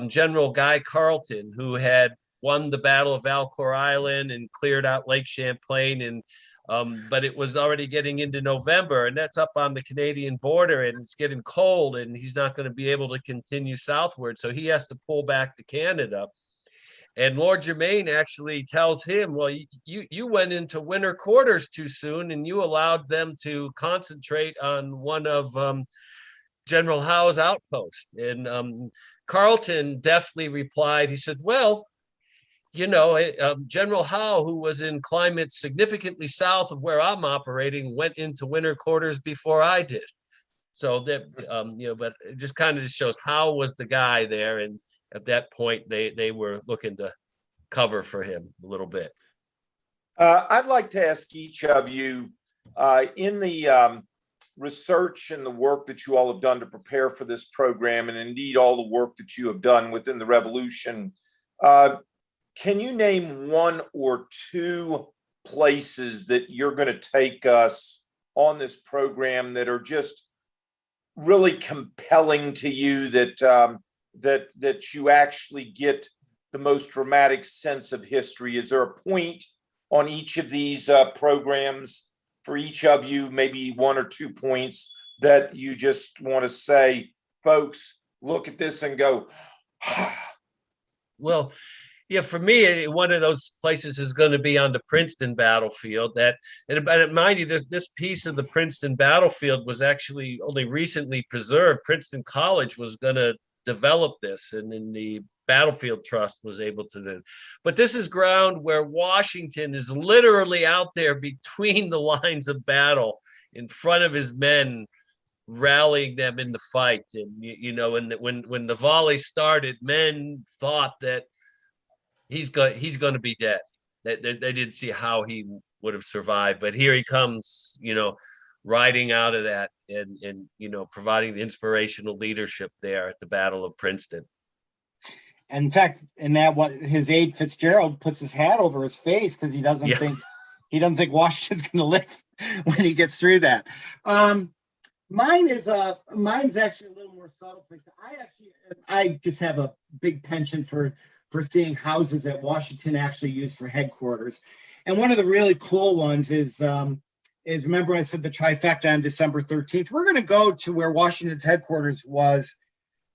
General Guy Carleton, who had won the Battle of Valcour Island and cleared out Lake Champlain. And but it was already getting into November, and that's up on the Canadian border, and it's getting cold, and he's not going to be able to continue southward. So he has to pull back to Canada. And Lord Germain actually tells him, well, you went into winter quarters too soon, and you allowed them to concentrate on one of General Howe's outposts. And Carleton deftly replied, he said, well, General Howe, who was in climates significantly south of where I'm operating, went into winter quarters before I did. So that, but it just kind of just shows Howe was the guy there. And at that point, they were looking to cover for him a little bit. I'd like to ask each of you, in the research and the work that you all have done to prepare for this program, and indeed all the work that you have done within the Revolution, can you name one or two places that you're going to take us on this program that are just really compelling to you, that you actually get the most dramatic sense of history? Is there a point on each of these programs for each of you, maybe one or 2 points that you just want to say, folks, look at this and go, Well, yeah, for me, one of those places is going to be on the Princeton battlefield. And mind you, this piece of the Princeton battlefield was actually only recently preserved. Princeton College was going to develop this, and then the Battlefield Trust was able to do. But this is ground where Washington is literally out there between the lines of battle, in front of his men, rallying them in the fight. And when the volley started, men thought that he's going to be dead. They didn't see how he would have survived, but here he comes, riding out of that and providing the inspirational leadership there at the Battle of Princeton. In fact, in that one, his aide Fitzgerald puts his hat over his face because he doesn't think Washington's going to live when he gets through that. Mine's actually a little more subtle place. I just have a big penchant for seeing houses that Washington actually used for headquarters. And one of the really cool ones is remember I said the trifecta on December 13th. We're going to go to where Washington's headquarters was.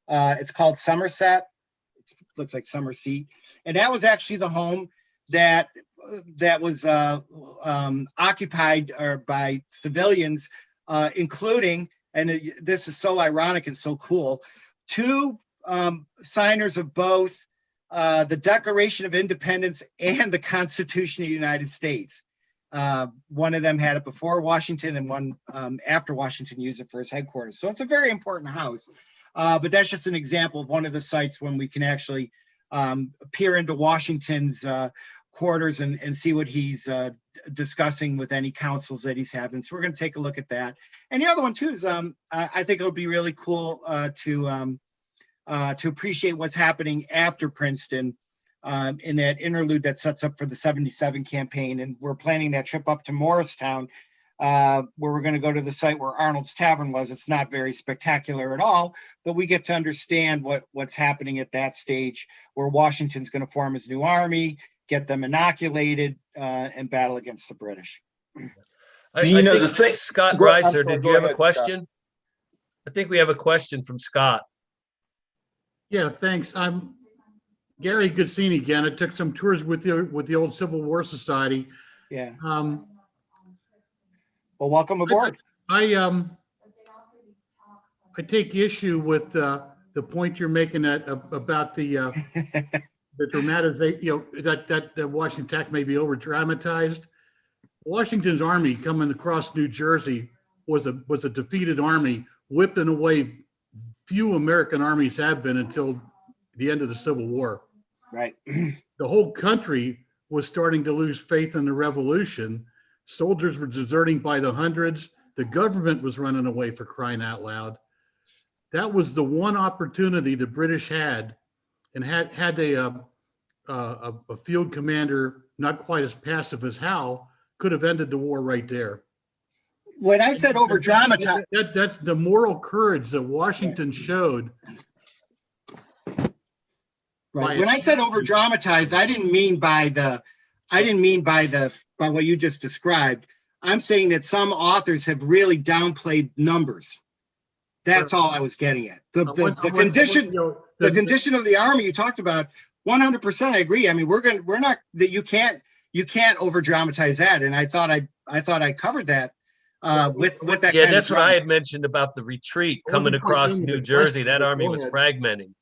It's called Somerset. It looks like summer seat. And that was actually the home that was occupied by civilians, including, and this is so ironic and so cool, two signers of both the Declaration of Independence and the Constitution of the United States. One of them had it before Washington, and one after Washington used it for his headquarters. So it's a very important house. But that's just an example of one of the sites when we can actually peer into Washington's quarters and see what he's discussing with any councils that he's having. So we're going to take a look at that. And the other one too is I think it would be really cool to appreciate what's happening after Princeton in that interlude that sets up for the 77 campaign. And we're planning that trip up to Morristown, where we're going to go to the site where Arnold's Tavern was. It's not very spectacular at all, but we get to understand what's happening at that stage where Washington's going to form his new army, get them inoculated, and battle against the British. Scott Reiser, did you have a question? Scott. I think we have a question from Scott. Yeah, thanks. I'm Gary. Good seeing you again. I took some tours with the old Civil War Society. Yeah. Well, welcome aboard. I take issue with the the point you're making about the dramatization, that Washington attack may be over dramatized. Washington's army coming across New Jersey was a defeated army, whipping away few American armies have been until the end of the Civil War. Right. The whole country was starting to lose faith in the revolution. Soldiers were deserting by the hundreds. The government was running away, for crying out loud. That was the one opportunity the British had, and had a field commander not quite as passive as Howe, could have ended the war right there. When I said over dramatized, That's the moral courage that Washington showed. right. When I said over dramatized, I didn't mean by what you just described. I'm saying that some authors have really downplayed numbers. That's all I was getting at. The condition of the army you talked about, 100%. I agree. I mean, you can't over dramatize that. And I thought I covered that with that. Yeah, that's what I had mentioned about the retreat coming across New Jersey. That army was fragmenting,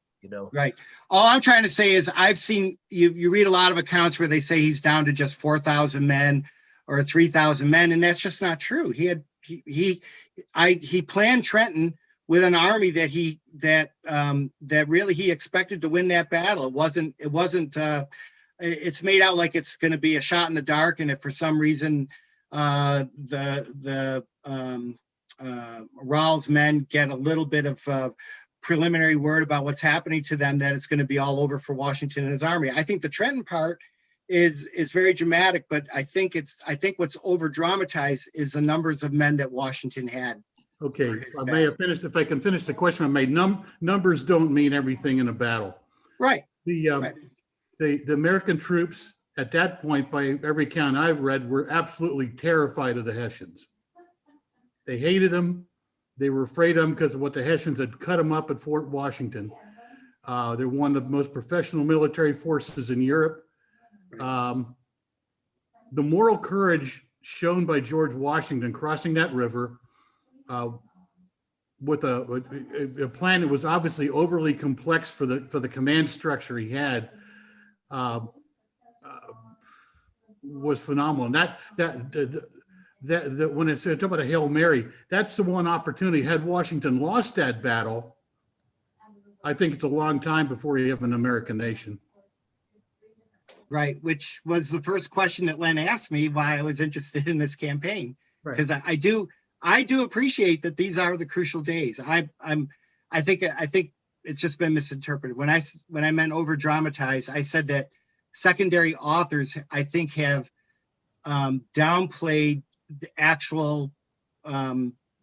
Right. All I'm trying to say is I've seen you read a lot of accounts where they say he's down to just 4,000 men or 3,000 men, and that's just not true. He planned Trenton with an army that really he expected to win that battle. It wasn't. It's made out like it's going to be a shot in the dark, and if for some reason the Rahl's men get a little bit of preliminary word about what's happening to them, that it's going to be all over for Washington and his army. I think the Trenton part is very dramatic, but I think what's over dramatized is the numbers of men that Washington had. Okay, I may have finished. If I can finish the question I made, numbers don't mean everything in a battle. Right. The American troops at that point, by every count I've read, were absolutely terrified of the Hessians. They hated them. They were afraid of them because of what the Hessians had cut them up at Fort Washington. They're one of the most professional military forces in Europe. The moral courage shown by George Washington crossing that river with a plan that was obviously overly complex for the command structure he had, was phenomenal. And that when it's talking about a Hail Mary, that's the one opportunity. Had Washington lost that battle, I think it's a long time before you have an American nation. Right, which was the first question that Len asked me why I was interested in this campaign, because I do appreciate that these are the crucial days. I think it's just been misinterpreted. When I meant over dramatize, I said that secondary authors, I think, have downplayed the actual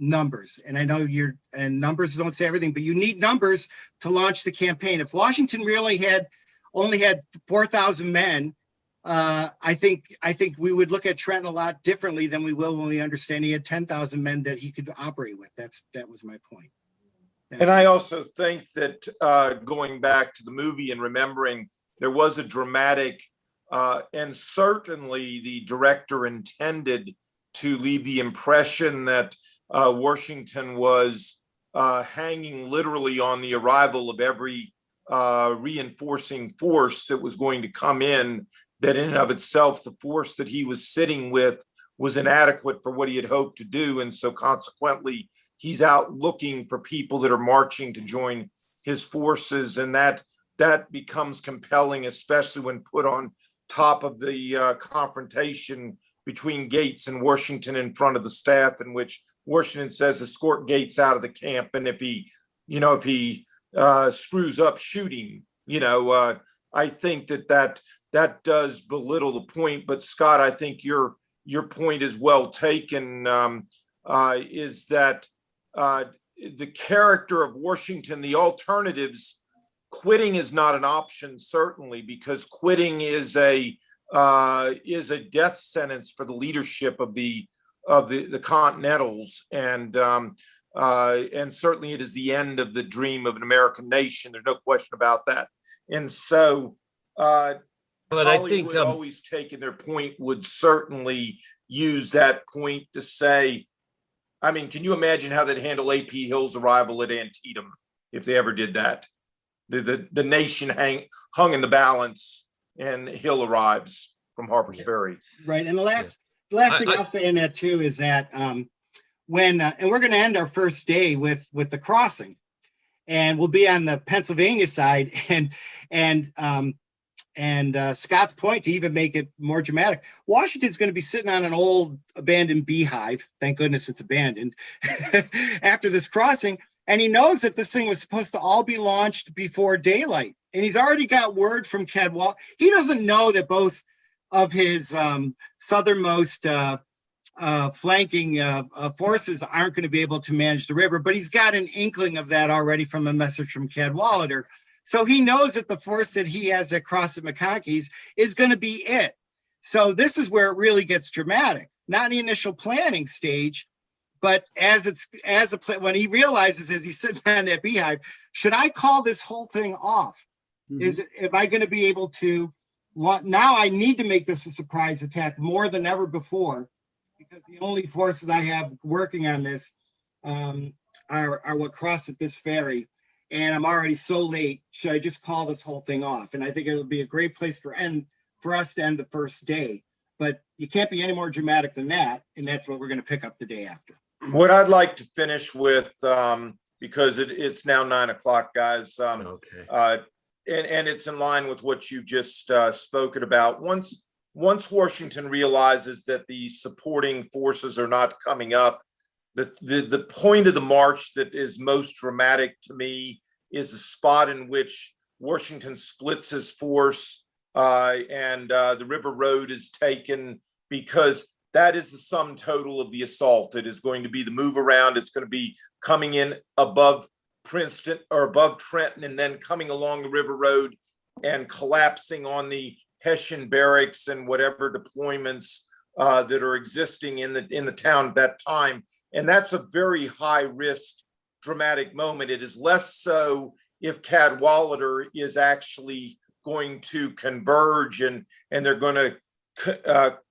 numbers. And I know numbers don't say everything, but you need numbers to launch the campaign. If Washington really only had 4,000 men, I think we would look at Trenton a lot differently than we will when we understand he had 10,000 men that he could operate with. That was my point. And I also think that going back to the movie and remembering there was a dramatic, and certainly the director intended to leave the impression that Washington was hanging literally on the arrival of every reinforcing force that was going to come in, that in and of itself, the force that he was sitting with was inadequate for what he had hoped to do. And so consequently, he's out looking for people that are marching to join his forces. And that becomes compelling, especially when put on top of the confrontation between Gates and Washington in front of the staff, in which Washington says, escort Gates out of the camp. And if he screws up, shooting. I think that does belittle the point. But Scott, I think your point is well taken. Is that the character of Washington, the alternatives, quitting is not an option, certainly, because quitting is a death sentence for the leadership of the Continentals, and certainly it is the end of the dream of an American nation. There's no question about that. And so Hollywood, always taking their point, would certainly use that point to say, I mean, can you imagine how they'd handle A.P. Hill's arrival at Antietam? if they ever did that. The nation hung in the balance, and Hill arrives from Harper's Ferry. Right. And the last thing I'll say in that too is that when and we're going to end our first day with the crossing, and we'll be on the Pennsylvania side, and Scott's point, to even make it more dramatic, Washington's going to be sitting on an old abandoned beehive. Thank goodness it's abandoned after this crossing. And he knows that this thing was supposed to all be launched before daylight. And he's already got word from Cadwalader. He doesn't know that both of his southernmost flanking forces aren't going to be able to manage the river, but he's got an inkling of that already from a message from Cadwalader. So he knows that the force that he has across at McConkey's is going to be it. So this is where it really gets dramatic, not in the initial planning stage, but when he realizes, as he's sitting on that beehive, should I call this whole thing off? Am I going to be able to? Now I need to make this a surprise attack more than ever before, because the only forces I have working on this are what cross at this ferry, and I'm already so late. Should I just call this whole thing off? And I think it'll be a great place for us to end the first day. But you can't be any more dramatic than that, and that's what we're going to pick up the day after. What I'd like to finish with, because it's now 9 o'clock, guys. Okay. And it's in line with what you've just spoken about. Once Washington realizes that the supporting forces are not coming up, the point of the march that is most dramatic to me is the spot in which Washington splits his force and the River Road is taken, because that is the sum total of the assault. It is going to be the move around. It's going to be coming in above Princeton or above Trenton, and then coming along the River Road and collapsing on the Hessian barracks and whatever deployments that are existing in the town at that time. And that's a very high risk, dramatic moment. It is less so if Cadwalader is actually going to converge and they're going to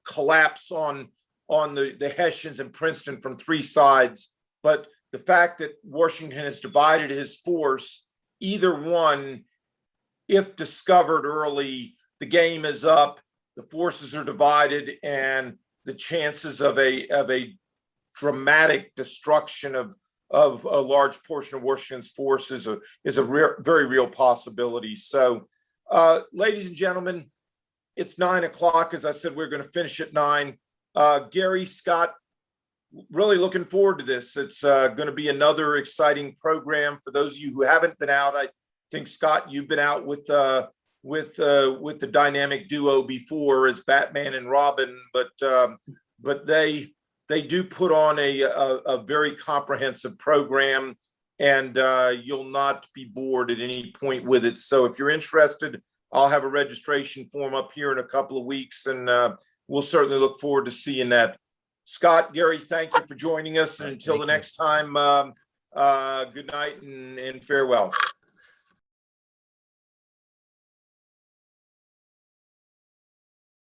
collapse on the Hessians and Princeton from three sides. But the fact that Washington has divided his force, either one, if discovered early, the game is up, the forces are divided, and the chances of a dramatic destruction of a large portion of Washington's force is a very real possibility. So, ladies and gentlemen, it's 9 o'clock. As I said, we're going to finish at 9. Gary, Scott, really looking forward to this. It's going to be another exciting program. For those of you who haven't been out, I think, Scott, you've been out with the dynamic duo before as Batman and Robin, but they do put on a very comprehensive program, and you'll not be bored at any point with it. So if you're interested, I'll have a registration form up here in a couple of weeks, and we'll certainly look forward to seeing that. Scott, Gary, thank you for joining us. And until the next time, good night and farewell.